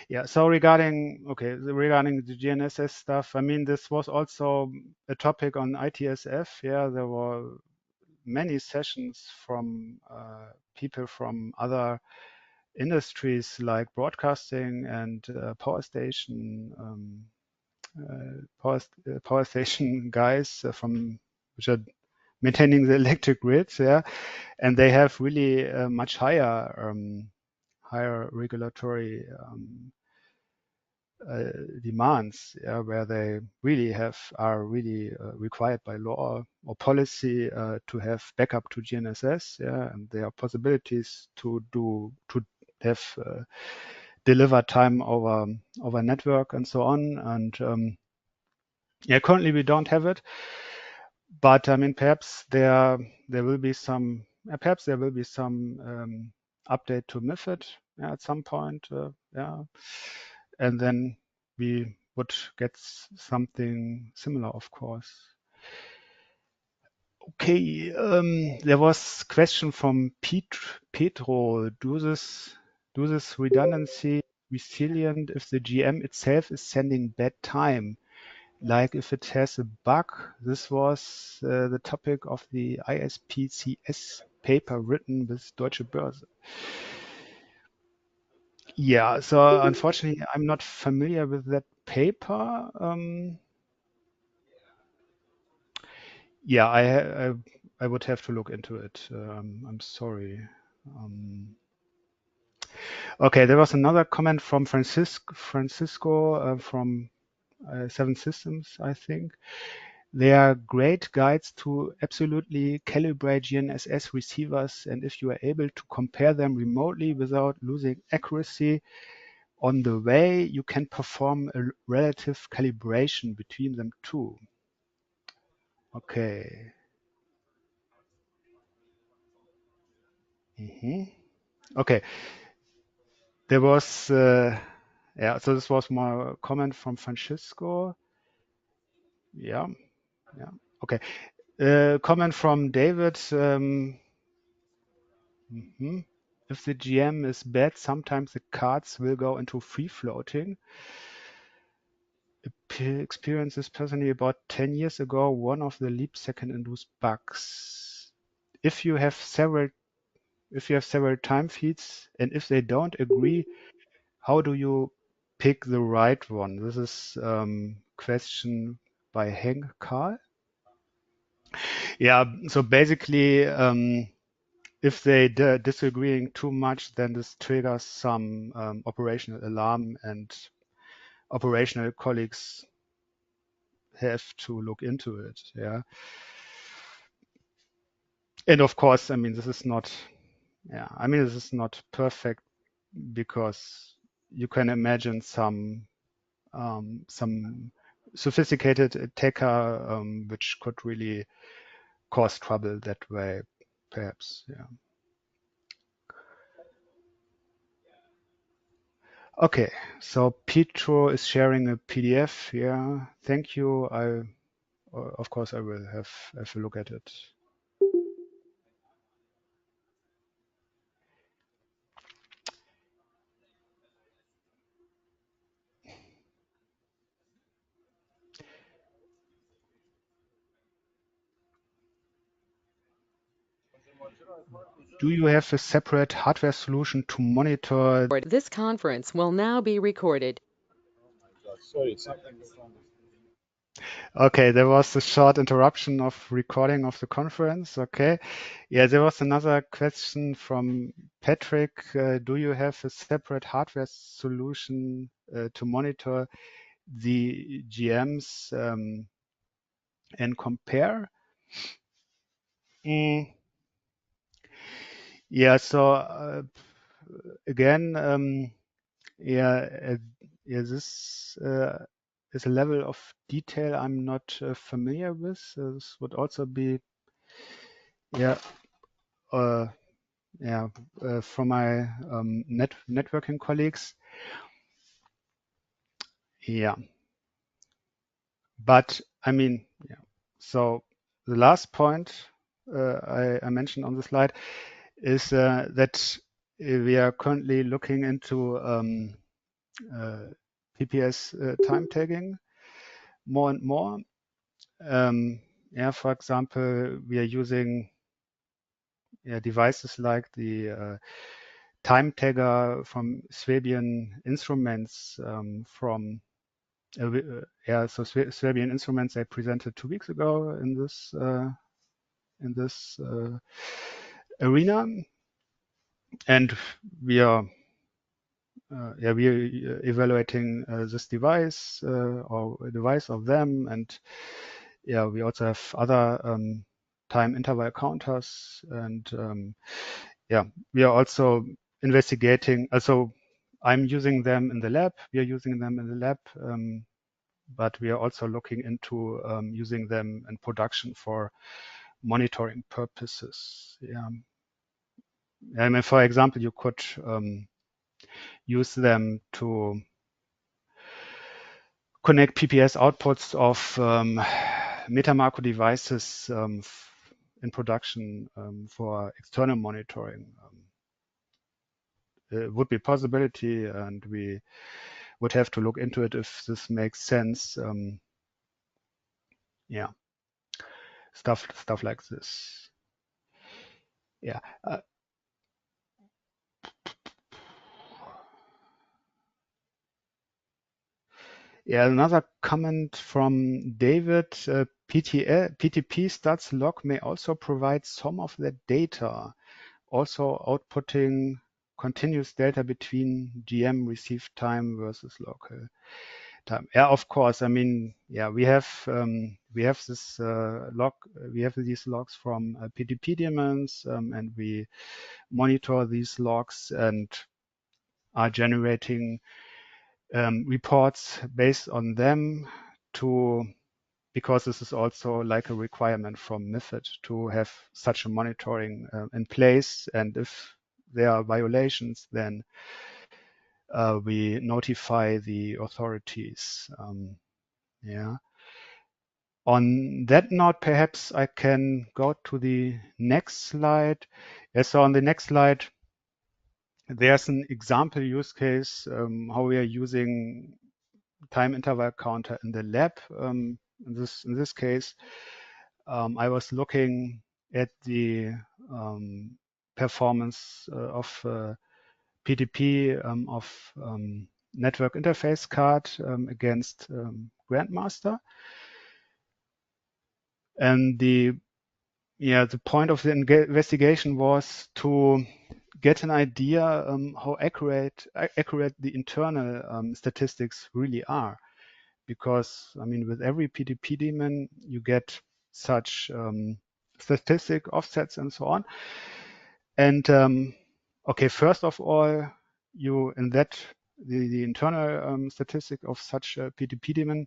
yeah. So regarding the GNSS stuff, I mean, this was also a topic on ITSF. Yeah, there were many sessions from people from other industries like broadcasting and power station power station guys from which are maintaining the electric grids, yeah, and they have really much higher regulatory demands, yeah, where they really are really required by law or policy to have backup to GNSS, yeah, and there are possibilities to have deliver time over network and so on, and yeah, currently we don't have it, but I mean perhaps there will be some update to MiFID, yeah, at some point, yeah, and then we would get something similar, of course. Okay, there was question from Petro. Do this redundancy resilient if the GM itself is sending bad time? Like if it has a bug? This was the topic of the ISPCS paper written with Deutsche Börse. Yeah, so unfortunately, I'm not familiar with that paper. Yeah, I would have to look into it. I'm sorry. Okay, there was another comment from Francisco from Seven Systems, I think. They are great guides to absolutely calibrate GNSS receivers, and if you are able to compare them remotely without losing accuracy on the way, you can perform a relative calibration between them too. Okay. Okay. There was, yeah, so this was my comment from Francisco. Yeah, yeah. Okay. Comment from David. If the GM is bad, sometimes the cards will go into free floating. Experienced this personally about 10 years ago, one of the leap second induced bugs. If you have several time feeds and if they don't agree, how do you pick the right one? This is question by Henk Karl. Yeah, so basically, if they disagreeing too much, then this triggers some operational alarm, and operational colleagues have to look into it. Yeah, and of course, I mean, this is not perfect, because you can imagine some sophisticated attacker which could really cause trouble that way, perhaps. Yeah. Okay, so Petro is sharing a PDF. Yeah, thank you. Of course, I will have a look at it. Do you have a separate hardware solution to monitor? This conference will now be recorded. Sorry, something was wrong. Okay, there was a short interruption of recording of the conference. Okay. Yeah, there was another question from Patrick. Do you have a separate hardware solution to monitor the GMs and compare? Yeah, so again, this is a level of detail I'm not familiar with. This would also be from my networking colleagues. Yeah, but I mean, yeah. So the last point I mentioned on the slide is that we are currently looking into PPS time tagging more and more. For example, we are using devices like the time tagger from Swabian Instruments from Swabian Instruments they presented 2 weeks ago in this arena, and we are evaluating this device or a device of them, and we also have other time interval counters, and we are also investigating. Also, I'm using them in the lab. We are using them in the lab, but we are also looking into using them in production for monitoring purposes. I mean, for example, you could use them to connect PPS outputs of MetaMarco devices in production for external monitoring. It would be a possibility, and we would have to look into it if this makes sense. Stuff like this. Another comment from David. PTP stats log may also provide some of the data, also outputting continuous data between GM received time versus local time. Of course. I mean, we have this log. We have these logs from PTP daemons, and we monitor these logs and are generating reports based on them because this is also like a requirement from MiFID to have such a monitoring in place. And if there are violations, then we notify the authorities. On that note, perhaps I can go to the next slide. So on the next slide, there's an example use case how we are using time interval counter in the lab. In this case, I was looking at the performance of PTP of network interface card against Grandmaster, and the point of the investigation was to get an idea how accurate the internal statistics really are, because I mean, with every PTP daemon you get such statistic offsets and so on. And first of all, you in that the internal statistic of such a PTP daemon,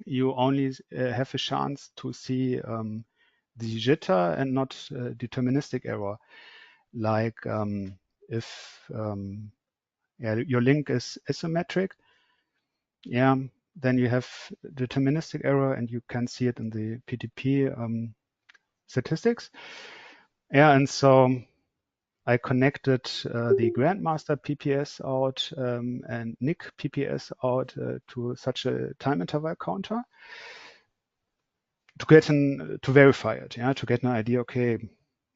you only have a chance to see the jitter and not deterministic error. Like if your link is asymmetric, then you have deterministic error, and you can see it in the PTP statistics. And so I connected the Grandmaster PPS out and NIC PPS out to such a time interval counter to verify it, to get an idea, okay,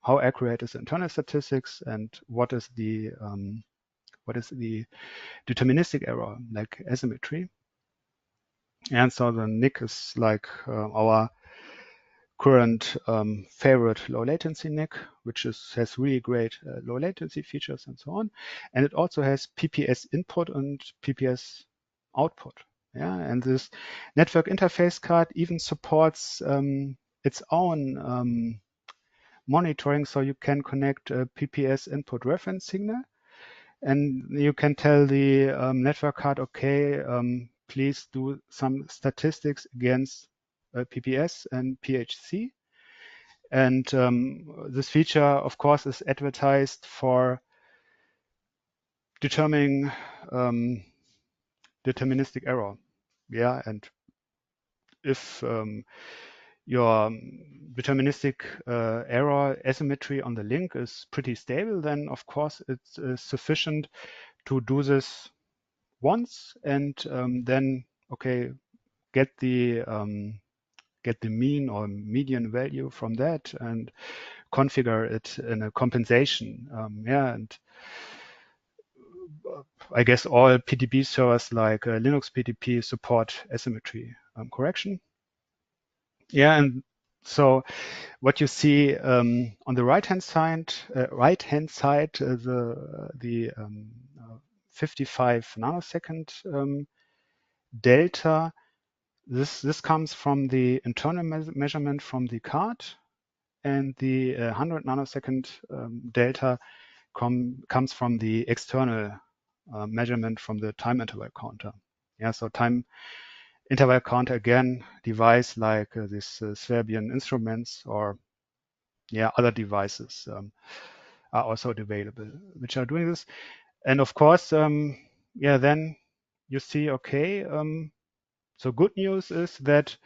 how accurate is the internal statistics and what is the deterministic error, like asymmetry. And so the NIC is like our current favorite low latency NIC, which has really great low latency features and so on. And it also has PPS input and PPS output. And this network interface card even supports its own monitoring, so you can connect a PPS input reference signal, and you can tell the network card, okay, please do some statistics against PPS and PHC. And this feature, of course, is advertised for determining deterministic error. Yeah, and if your deterministic error asymmetry on the link is pretty stable, then of course it's sufficient to do this once and then get the mean or median value from that and configure it in a compensation. And I guess all PDB servers like Linux PDP support asymmetry correction. Yeah, and so what you see on the right-hand side, the 55 nanosecond delta. This comes from the internal measurement from the card, and the 100 nanosecond delta comes from the external measurement from the time interval counter. Yeah, so time interval counter, again, device like these Serbian instruments or other devices are also available which are doing this. And of course, then you see, so good news is that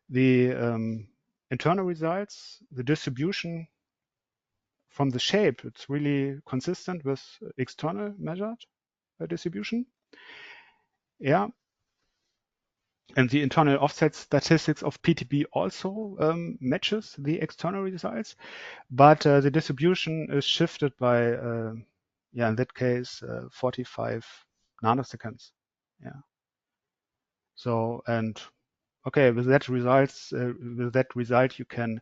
the internal results, the distribution from the shape, it's really consistent with external measured distribution. Yeah. And the internal offset statistics of PTB also matches the external results, but the distribution is shifted by, in that case, 45 nanoseconds. Yeah. So, and with that result, you can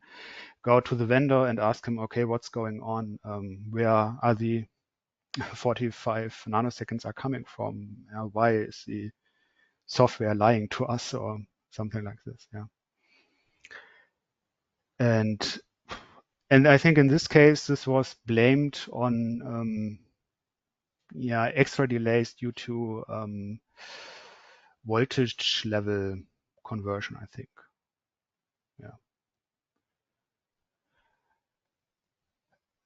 go to the vendor and ask him, what's going on? Where are the 45 nanoseconds are coming from? Why is the software lying to us or something like this? Yeah. And I think in this case, this was blamed on extra delays due to voltage level conversion, I think. Yeah.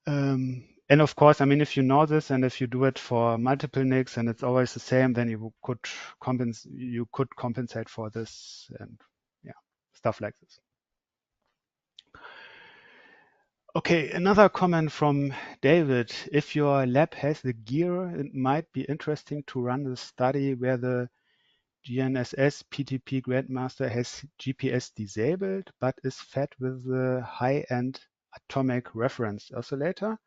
And of course, if you know this and if you do it for multiple NICs and it's always the same, then you could compensate for this and stuff like this. Okay, another comment from David. If your lab has the gear, it might be interesting to run the study where the GNSS PTP Grandmaster has GPS disabled, but is fed with the high-end atomic reference oscillator.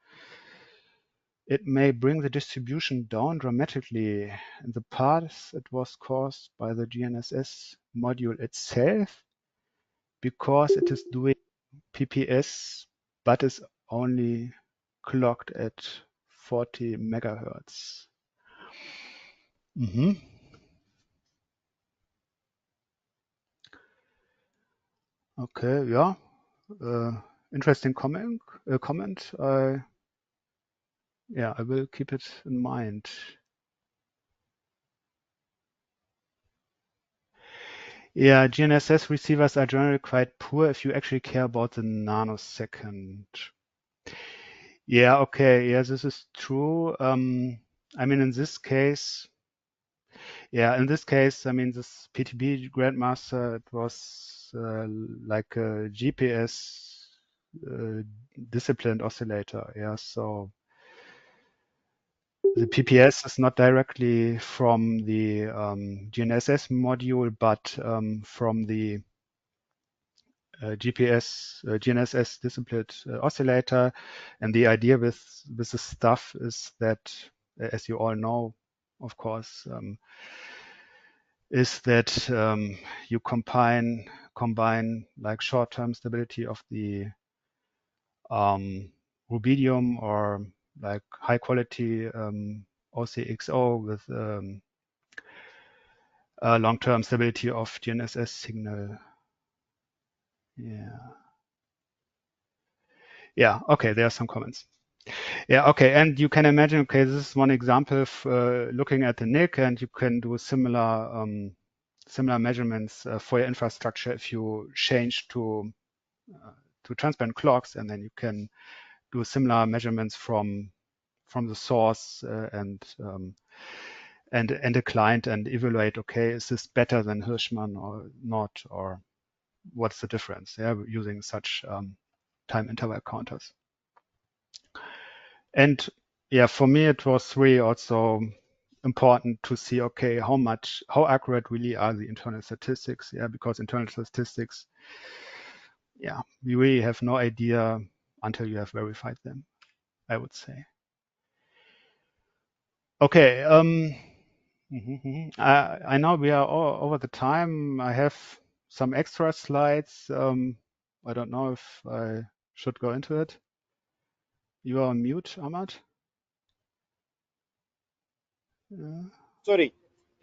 It may bring the distribution down dramatically. In the past, it was caused by the GNSS module itself because it is doing PPS, but is only clocked at 40 megahertz. Okay, yeah. Interesting comment. I will keep it in mind. Yeah, GNSS receivers are generally quite poor if you actually care about the nanosecond. Yeah, okay. Yeah, this is true. In this case, this PTB Grandmaster, it was like a GPS disciplined oscillator. Yeah, so the PPS is not directly from the GNSS module, but from the GNSS disciplined oscillator. And the idea with this stuff is that, as you all know, of course, is that you combine like short-term stability of the rubidium or like high quality OCXO with long-term stability of GNSS signal. Yeah. Okay. There are some comments. Yeah. Okay. And you can imagine. Okay, this is one example of looking at the NIC, and you can do similar measurements for your infrastructure if you change to to transparent clocks, and then you can do similar measurements from the source and the client and evaluate, okay, is this better than Hirschman or not, or what's the difference? Yeah, using such time interval counters. And yeah, for me it was really also important to see, okay, how accurate really are the internal statistics? Yeah, because internal statistics, yeah, we really have no idea until you have verified them, I would say. Okay, I know we are all over the time. I have some extra slides. I don't know if I should go into it. You are on mute, Ahmad. Yeah. Sorry,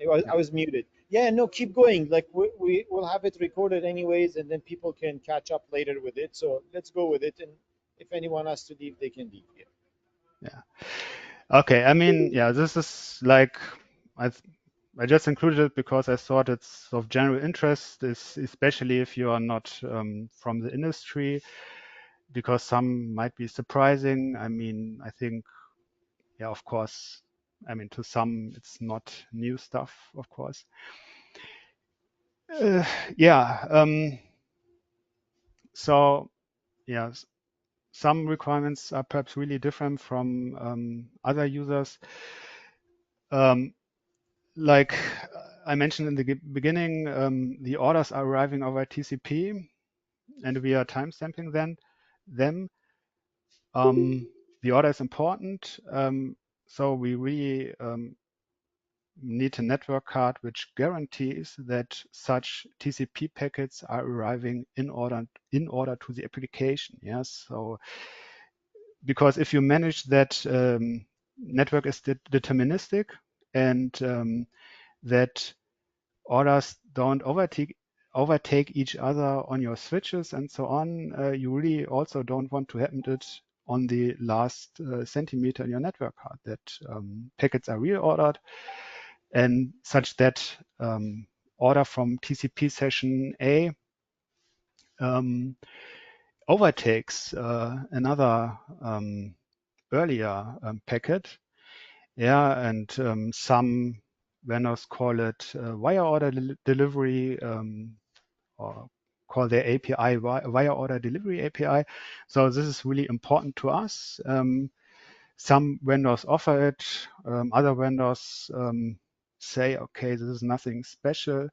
Yeah. I was muted. Yeah, no, keep going. Like we will have it recorded anyways, and then people can catch up later with it. So let's go with it. And if anyone has to leave, they can leave. Yeah. Yeah. Okay. I mean, yeah, this is like I just included it because I thought it's of general interest, especially if you are not from the industry, because some might be surprising. I mean, I think, yeah, of course, I mean, to some it's not new stuff, of course. Yeah. So, yeah, some requirements are perhaps really different from other users. Like I mentioned in the beginning, the orders are arriving over TCP, and we are timestamping them. The order is important, so we really need a network card which guarantees that such TCP packets are arriving in order to the application. Yes, so because if you manage that network is deterministic and that orders don't overtake each other on your switches and so on, you really also don't want to happen it on the last centimeter in your network card, that packets are reordered and such that order from TCP session A overtakes another earlier packet. Yeah, and some vendors call it wire order delivery or call their API wire order delivery API. So this is really important to us. Some vendors offer it. Other vendors say, okay, this is nothing special.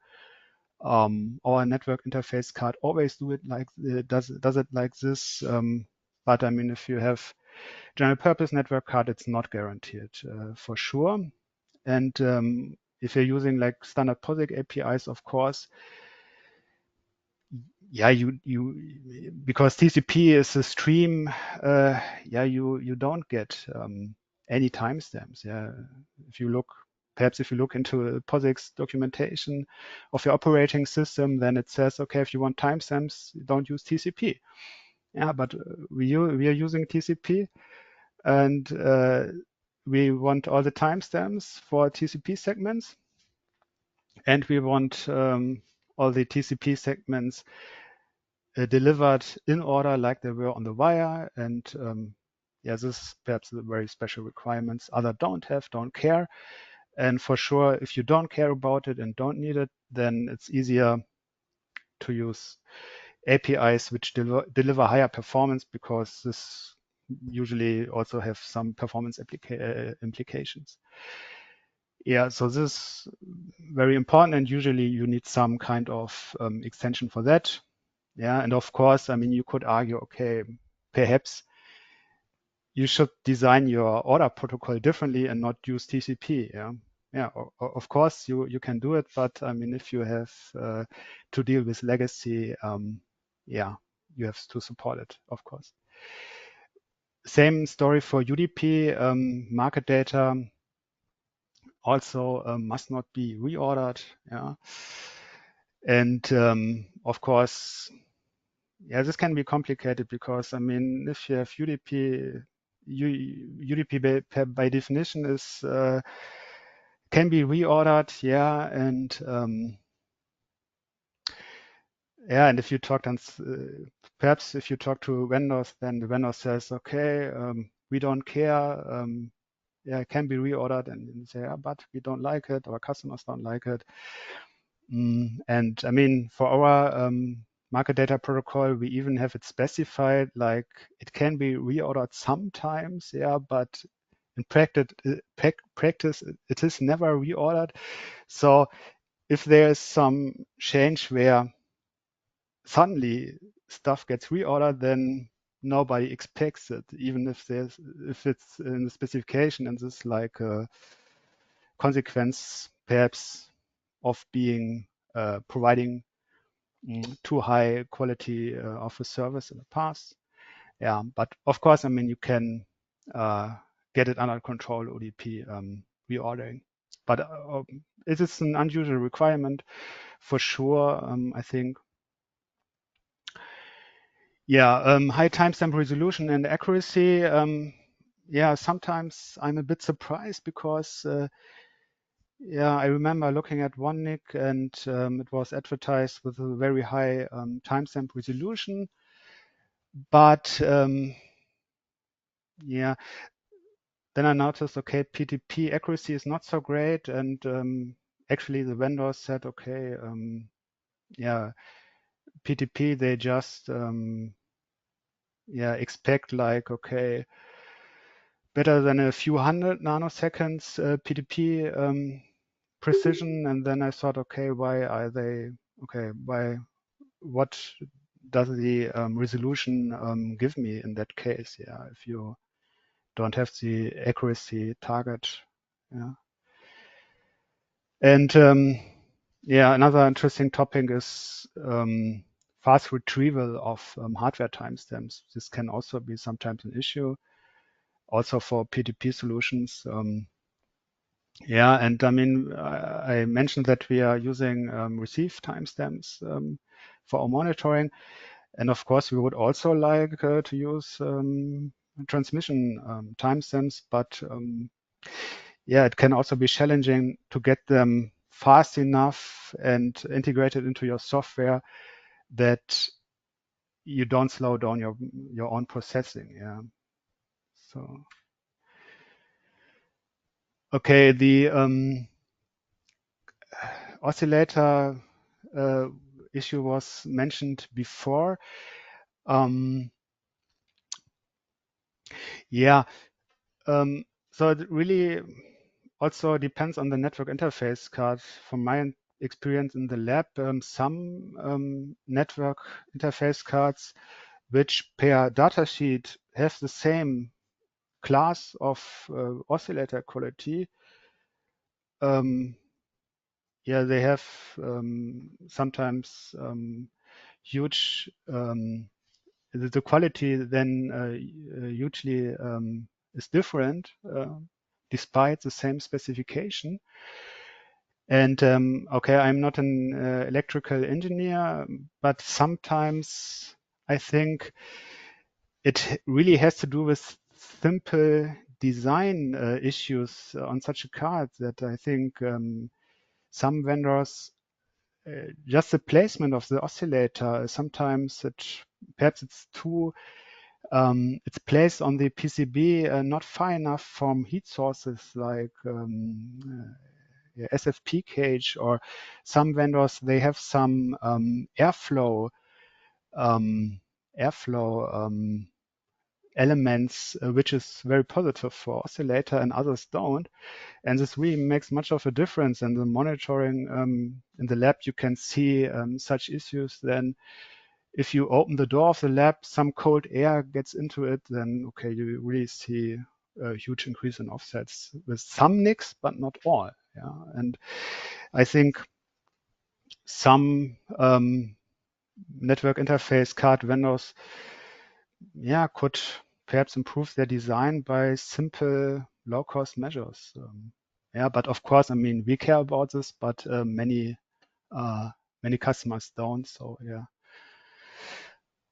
Our network interface card always does it like this. But I mean, if you have general purpose network card, it's not guaranteed for sure. And if you're using like standard POSIX APIs, of course, yeah, you because TCP is a stream, yeah, you don't get any timestamps. Yeah, perhaps if you look into POSIX documentation of your operating system, then it says, okay, if you want timestamps, don't use TCP. Yeah, but we are using TCP, and we want all the timestamps for TCP segments, and we want all the TCP segments delivered in order like they were on the wire. And yeah, this is perhaps the very special requirements other don't care. And for sure, if you don't care about it and don't need it, then it's easier to use APIs which deliver higher performance, because this usually also have some performance implications. Yeah, so this is very important, and usually you need some kind of extension for that. Yeah, and of course, I mean, you could argue, okay, perhaps you should design your order protocol differently and not use TCP. Yeah, of course you can do it, but I mean, if you have to deal with legacy, yeah, you have to support it, of course. Same story for UDP. Market data also must not be reordered. Yeah, and of course, yeah, this can be complicated because I mean, if you have UDP, UDP by definition is can be reordered. Yeah, yeah, and if you talk then perhaps if you talk to vendors, then the vendor says, okay, we don't care. Yeah, it can be reordered, and you say, yeah, but we don't like it. Our customers don't like it. And I mean, for our market data protocol, we even have it specified, like it can be reordered sometimes, yeah, but in practice, it is never reordered. So if there is some change where suddenly stuff gets reordered, then nobody expects it, even if it's in the specification, and this is like a consequence perhaps of being providing too high quality of a service in the past. Yeah, but of course, I mean, you can get it under control, ODP reordering. But it is an unusual requirement for sure, I think. Yeah, high timestamp resolution and accuracy. Yeah, sometimes I'm a bit surprised because yeah, I remember looking at one NIC and it was advertised with a very high timestamp resolution. But yeah, then I noticed, okay, PTP accuracy is not so great. And actually the vendor said, okay, yeah, PTP, they just yeah, expect like, okay, better than a few hundred nanoseconds PTP precision. And then I thought, okay, why are they, okay, what does the resolution give me in that case? Yeah, if you don't have the accuracy target. Yeah. And yeah, another interesting topic is fast retrieval of hardware timestamps. This can also be sometimes an issue, also for PTP solutions. Yeah, and I mean, I mentioned that we are using receive timestamps for our monitoring. And of course, we would also like to use transmission timestamps, but yeah, it can also be challenging to get them fast enough and integrated into your software that you don't slow down your own processing. Yeah. So okay, the oscillator issue was mentioned before. Yeah. So it really also depends on the network interface card. From my experience in the lab, some network interface cards which per datasheet have the same class of oscillator quality, yeah, they have sometimes huge, the quality then hugely is different despite the same specification. And okay, I'm not an electrical engineer, but sometimes I think it really has to do with simple design issues on such a card that I think some vendors, just the placement of the oscillator, sometimes perhaps it's too, it's placed on the PCB not far enough from heat sources like SFP cage, or some vendors, they have some airflow elements, which is very positive for oscillator, and others don't. And this really makes much of a difference. And the monitoring in the lab, you can see such issues. Then if you open the door of the lab, some cold air gets into it, then okay, you really see a huge increase in offsets with some NICs, but not all. Yeah, and I think some network interface card vendors, yeah, could perhaps improve their design by simple low-cost measures. Yeah, but of course, I mean, we care about this, but many customers don't. So yeah.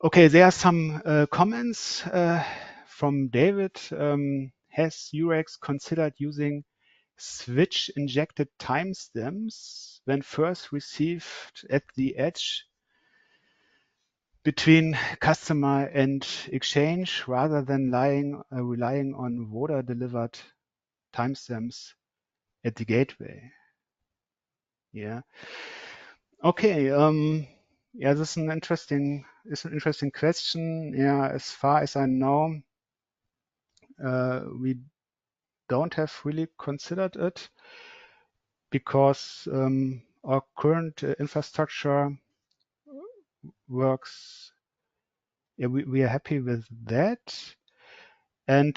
Okay, there are some comments from David. Has Eurex considered using switch injected timestamps when first received at the edge between customer and exchange rather than relying on voter-delivered timestamps at the gateway. Yeah. Okay. Yeah, this is an interesting question. Yeah, as far as I know, we don't have really considered it because our current infrastructure works. Yeah, we are happy with that. And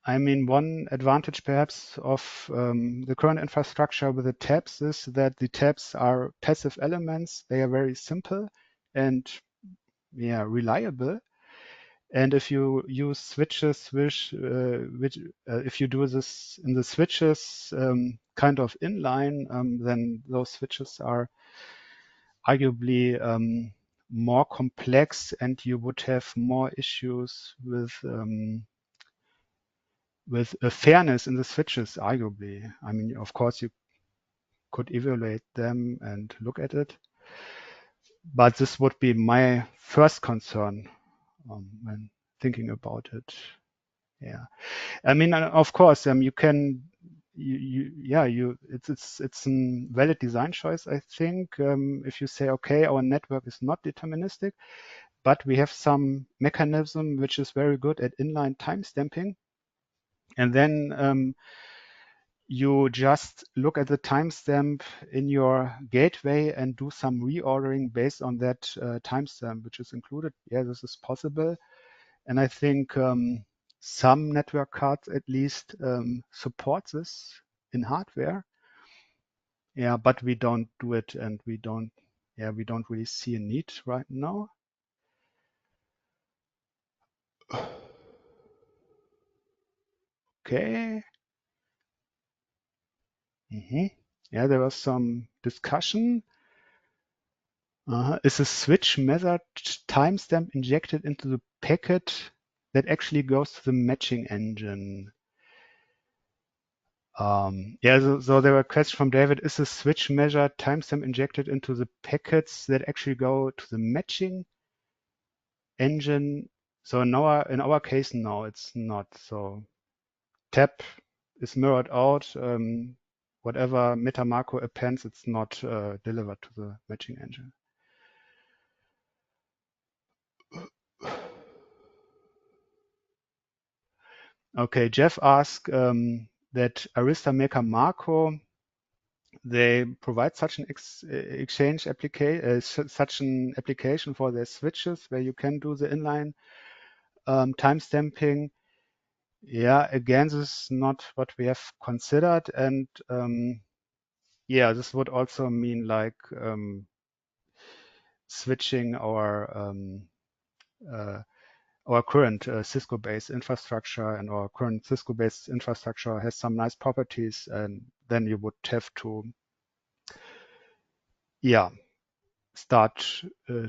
I mean, one advantage perhaps of the current infrastructure with the tabs is that the tabs are passive elements. They are very simple and yeah, reliable. And if you use switches, if you do this in the switches kind of inline, then those switches are arguably more complex, and you would have more issues with fairness in the switches, arguably. I mean, of course, you could evaluate them and look at it, but this would be my first concern when thinking about it. Yeah, I mean, of course, you can, it's a valid design choice, I think. If you say, okay, our network is not deterministic, but we have some mechanism which is very good at inline timestamping, and then you just look at the timestamp in your gateway and do some reordering based on that timestamp which is included. Yeah, this is possible. And I think some network cards at least support this in hardware. Yeah, but we don't do it, and we don't really see a need right now. Okay. Yeah, there was some discussion. Is a switch method timestamp injected into the packet that actually goes to the matching engine? Yeah, so there were questions from David. Is a switch measure timestamp injected into the packets that actually go to the matching engine? So in our case, no, it's not. So tab is mirrored out. Whatever meta macro appends, it's not delivered to the matching engine. Okay, Jeff asked that Arista Maker Macro, they provide such an exchange application, such an application for their switches where you can do the inline timestamping. Yeah, again, this is not what we have considered, and yeah, this would also mean like switching our current Cisco-based infrastructure, and our current Cisco-based infrastructure has some nice properties, and then you would have to, yeah, start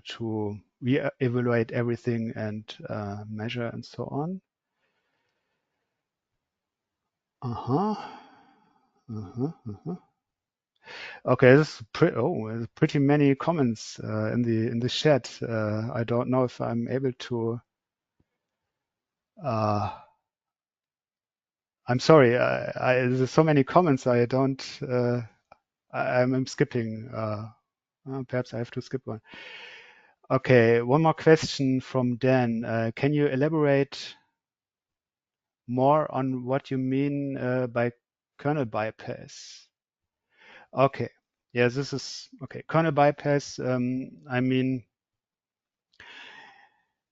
to re-evaluate everything and measure and so on. Okay, this is there's pretty many comments in the chat. I don't know if I'm able to. I'm sorry. There's so many comments. I don't. I'm skipping. Perhaps I have to skip one. Okay, one more question from Dan. Can you elaborate more on what you mean by kernel bypass? Okay, yeah, this is okay. Kernel bypass. I mean,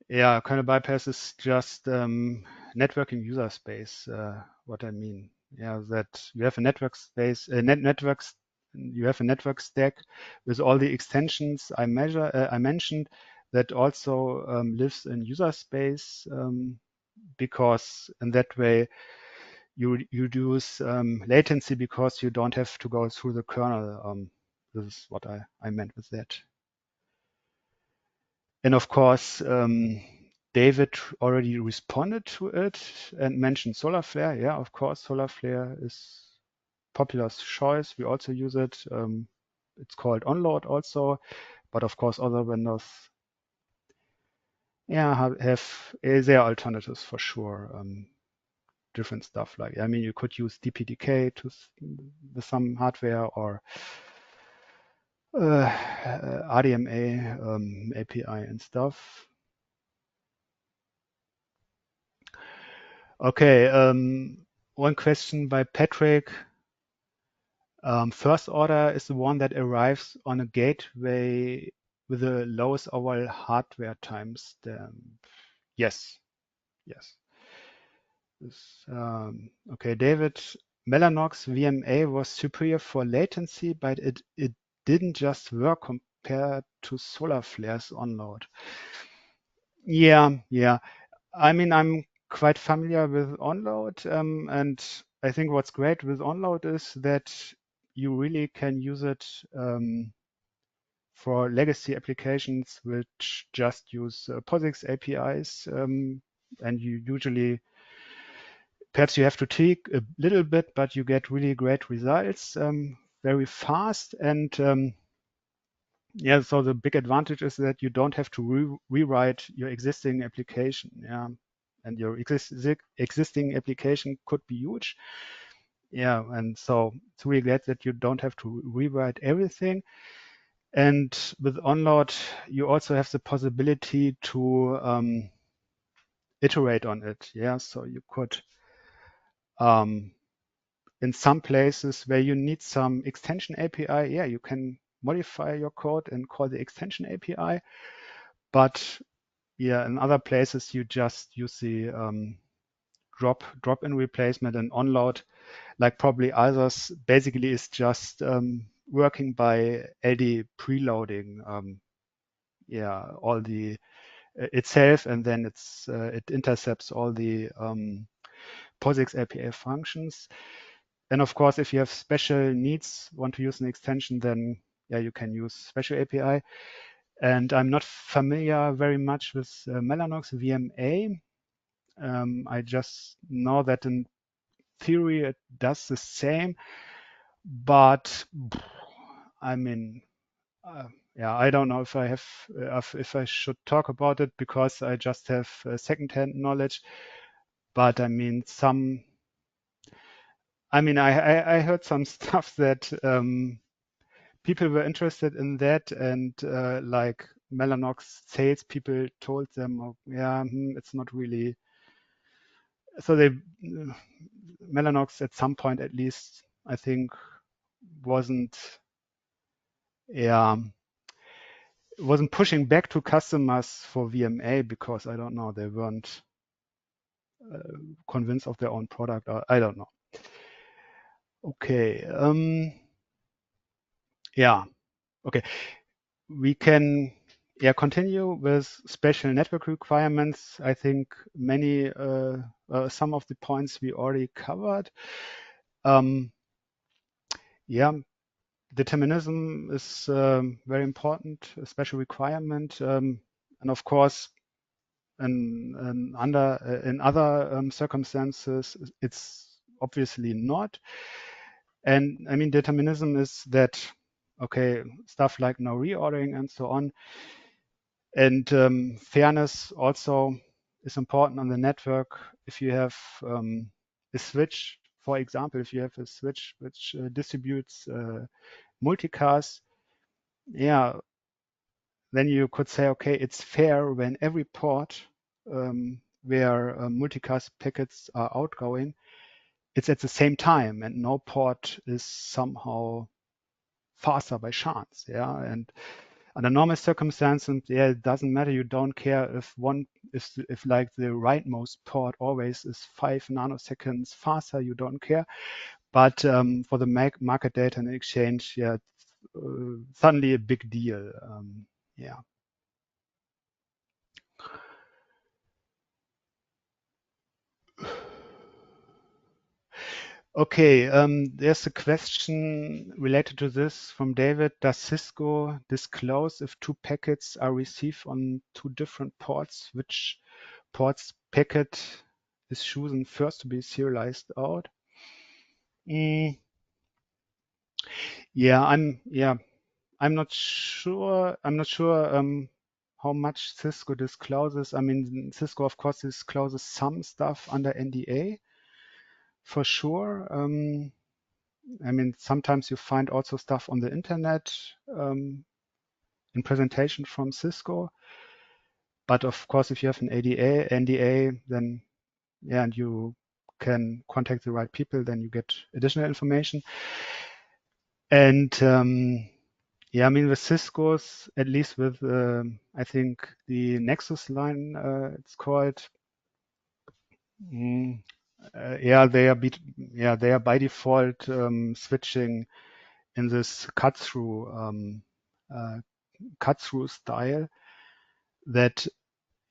yeah, kernel bypass is just networking user space. What I mean, yeah, that you have a network space, you have a network stack with all the extensions I mentioned that also lives in user space, because in that way you reduce latency because you don't have to go through the kernel. This is what I meant with that. And of course, David already responded to it and mentioned Solarflare. Yeah, of course, Solarflare is popular choice. We also use it. It's called onload also, but of course, other vendors yeah, there are alternatives for sure. Different stuff like, I mean, you could use DPDK with some hardware, or RDMA API and stuff. Okay, one question by Patrick. First order is the one that arrives on a gateway with the lowest overall hardware times. Yes, yes. Okay, David, Mellanox VMA was superior for latency, but it didn't just work compared to Solarflare's onload. Yeah. I mean, I'm quite familiar with onload, and I think what's great with onload is that you really can use it for legacy applications which just use POSIX APIs, and you usually, perhaps you have to tweak a little bit, but you get really great results very fast. And yeah, so the big advantage is that you don't have to rewrite your existing application. Yeah, and your existing application could be huge. Yeah, and so it's really glad that you don't have to rewrite everything. And with onload, you also have the possibility to iterate on it. Yeah, so you could, in some places where you need some extension API, yeah, you can modify your code and call the extension API. But yeah, in other places, you just use the drop-in replacement, and onload, like probably others, basically is just working by LD preloading. Yeah, all the itself, and then it intercepts all the POSIX API functions. And of course, if you have special needs, want to use an extension, then yeah, you can use special API. And I'm not familiar very much with Mellanox VMA. I just know that in theory it does the same, but I mean, yeah, I don't know if I have if I should talk about it, because I just have secondhand knowledge. But I mean, I heard some stuff that people were interested in that, and like Mellanox sales people told them, oh, yeah, it's not really. So Mellanox at some point, at least, I think, wasn't, yeah, wasn't pushing back to customers for VMA, because I don't know, they weren't convinced of their own product. Or I don't know. Okay. Yeah. Okay. We can continue with special network requirements. I think some of the points we already covered. Yeah, determinism is very important, a special requirement, and of course, in other circumstances, it's obviously not. And I mean, determinism is that, okay, stuff like no reordering and so on. And fairness also is important on the network. If you have a switch, for example, if you have a switch which distributes multicast, yeah, then you could say, okay, it's fair when every port where multicast packets are outgoing, it's at the same time, and no port is somehow faster by chance. Yeah, and under normal circumstances, yeah, it doesn't matter. You don't care if like the rightmost port always is 5 nanoseconds faster. You don't care. But for the market data and exchange, yeah, suddenly a big deal. Yeah. Okay, there's a question related to this from David. Does Cisco disclose if two packets are received on two different ports? Which ports packet is chosen first to be serialized out? Mm, yeah, I'm not sure. I'm not sure how much Cisco discloses. I mean, Cisco, of course, discloses some stuff under NDA for sure. I mean, sometimes you find also stuff on the internet in presentation from Cisco. But of course, if you have an NDA, then yeah, and you can contact the right people, then you get additional information. And yeah, I mean, with Cisco's, at least with I think the Nexus line, it's called. Yeah, they are by default switching in this cut-through style that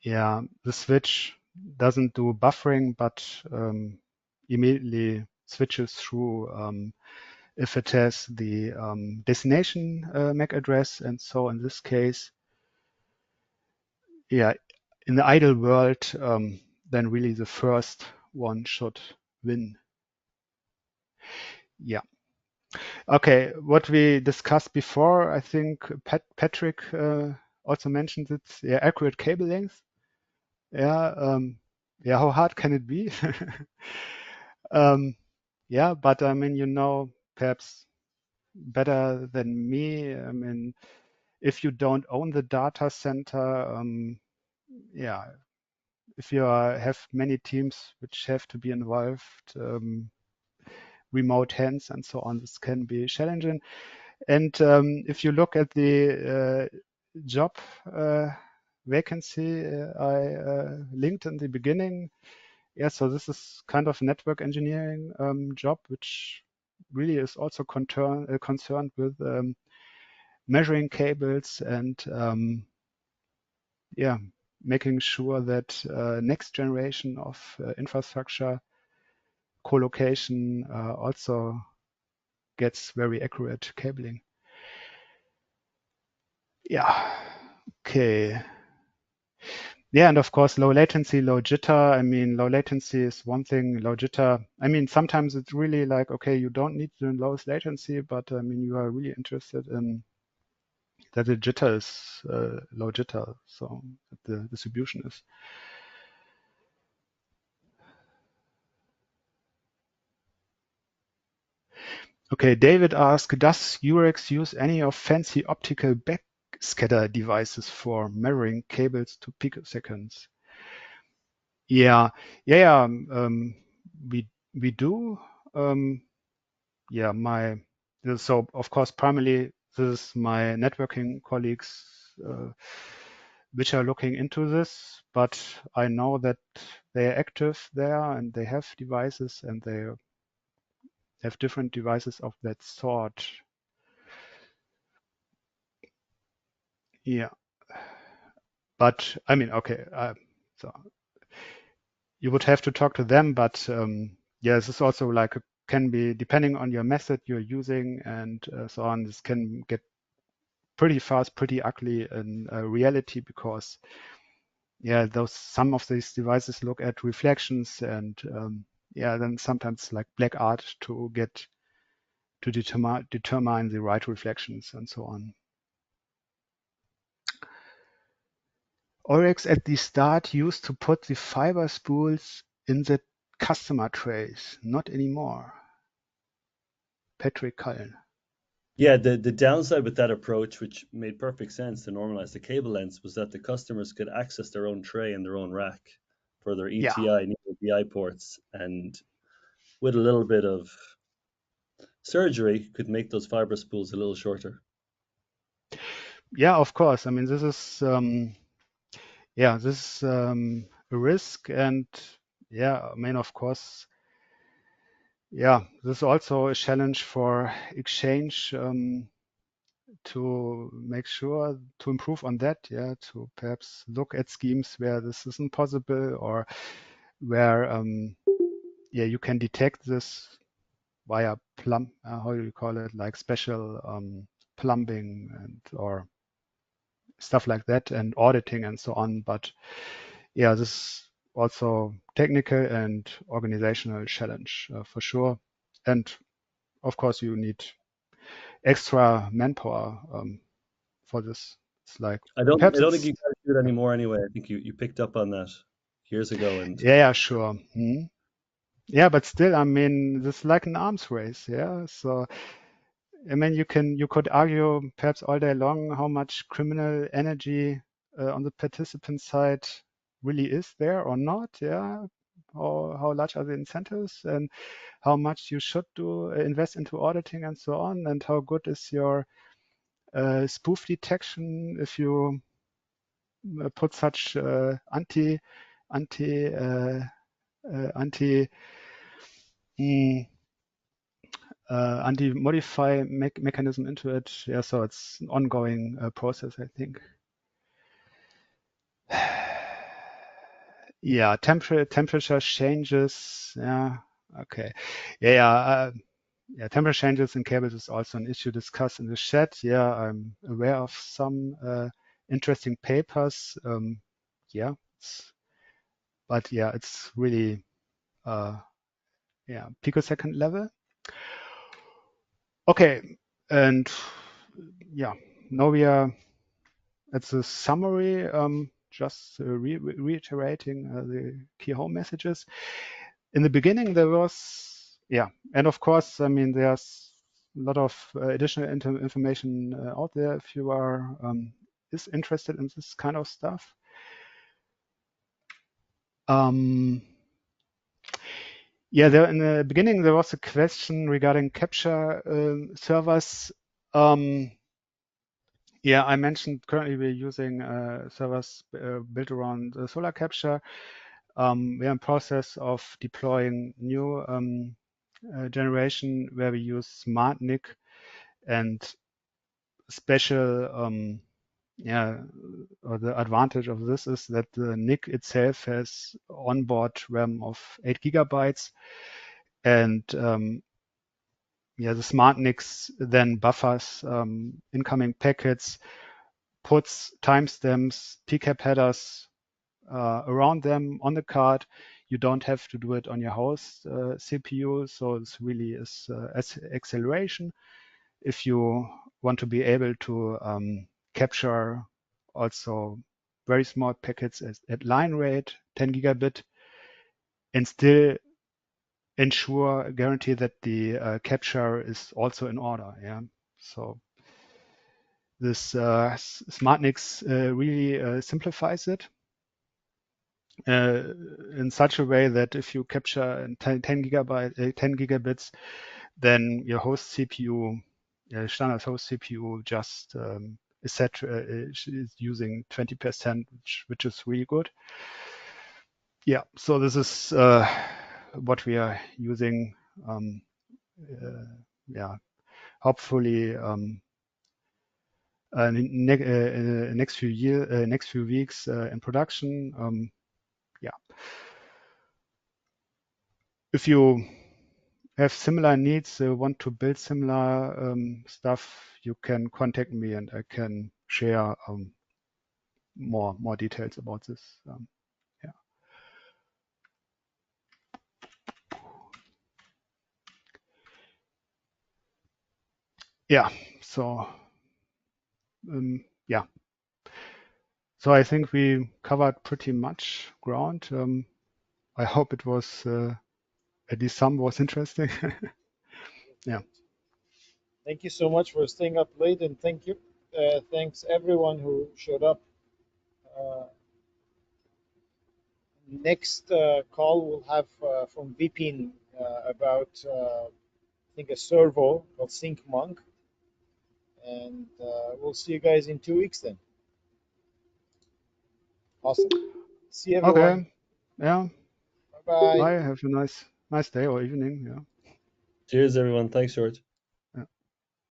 the switch doesn't do buffering, but immediately switches through if it has the destination MAC address. And so in this case, in the ideal world, then really the first one should win. Yeah. Okay, what we discussed before, I think Patrick also mentioned it. Yeah, accurate cable length. Yeah, how hard can it be? Yeah, but I mean, perhaps better than me. I mean, if you don't own the data center, yeah, if you have many teams which have to be involved, remote hands and so on, this can be challenging. And if you look at the job vacancy I linked in the beginning, yeah, so this is kind of network engineering job, which really is also concerned with measuring cables and yeah, making sure that next generation of infrastructure co-location also gets very accurate cabling. Yeah, okay. Yeah, and of course, low latency, low jitter. I mean, low latency is one thing, low jitter. I mean, sometimes it's really like, okay, you don't need the lowest latency, but I mean, you are really interested in that the jitter is low jitter, so the distribution is. Okay, David asked, does Eurex use any of fancy optical backscatter devices for measuring cables to picoseconds? Yeah, we do. Yeah, so of course, primarily this is my networking colleagues which are looking into this, but I know that they are active there and they have devices and they have different devices of that sort. Yeah, but I mean, okay, so you would have to talk to them, but yeah, this is also like can be depending on your method you're using and so on. This can get pretty fast, pretty ugly in reality because yeah, some of these devices look at reflections and yeah, then sometimes like black art to determine the right reflections and so on. Eurex at the start used to put the fiber spools in the customer trays, not anymore. Patrick Cullen. Yeah, the downside with that approach, which made perfect sense to normalize the cable lengths, was that the customers could access their own tray and their own rack for their ETI and EPI ports, and with a little bit of surgery, could make those fiber spools a little shorter. Yeah, of course. I mean, this is a risk, and yeah, I mean, of course, yeah, this is also a challenge for Exchange to make sure to improve on that. Yeah, to perhaps look at schemes where this isn't possible or where yeah, you can detect this via how do you call it, like special plumbing and or stuff like that and auditing and so on. But yeah, this is also technical and organizational challenge for sure. And of course, you need extra manpower for this It's like I don't perhaps think it's you guys do it anymore anyway. I think you picked up on that years ago, and yeah, sure. Yeah, but still, I mean, this is like an arms race. Yeah, so I mean, you could argue perhaps all day long how much criminal energy on the participant side really is there or not. Yeah, or how large are the incentives and how much you should do invest into auditing and so on, and how good is your spoof detection if you put such anti mm, anti-modify mechanism into it. Yeah, so it's an ongoing process, I think. Yeah, temperature changes. Yeah, okay. Yeah, temperature changes in cables is also an issue discussed in the chat. Yeah, I'm aware of some interesting papers. Yeah, but yeah, it's really picosecond level. Okay, and yeah, now we are at the summary. Just reiterating the key home messages. In the beginning, there was and of course, I mean, there's a lot of additional information out there if you are is interested in this kind of stuff. Yeah, there in the beginning there was a question regarding capture servers. Yeah, I mentioned currently we're using servers built around solar capture. We're in process of deploying new generation where we use smart NIC, and special or the advantage of this is that the NIC itself has onboard RAM of 8 gigabytes, and the smart NICs then buffers incoming packets, puts timestamps, PCAP headers around them on the card. You don't have to do it on your host CPU, so this really is acceleration. If you want to be able to capture also very small packets at line rate, 10 gigabit, and still guarantee that the capture is also in order. Yeah, so this SmartNICs really simplifies it in such a way that if you capture 10 gigabits, then your host CPU, standard host CPU, just is using 20%, which is really good. Yeah, so this is what we are using. Hopefully next few weeks in production. If you have similar needs, want to build similar stuff, you can contact me and I can share more details about this. So so I think we covered pretty much ground. I hope it was at least some was interesting. Yeah. Thank you so much for staying up late, and thanks everyone who showed up. Next call we'll have from Vipin about I think a servo called SyncMonk, and we'll see you guys in 2 weeks then. Awesome. See everyone. Okay. Yeah. Bye. Bye. Have a nice day or evening. Yeah. cheers, everyone. Thanks, George.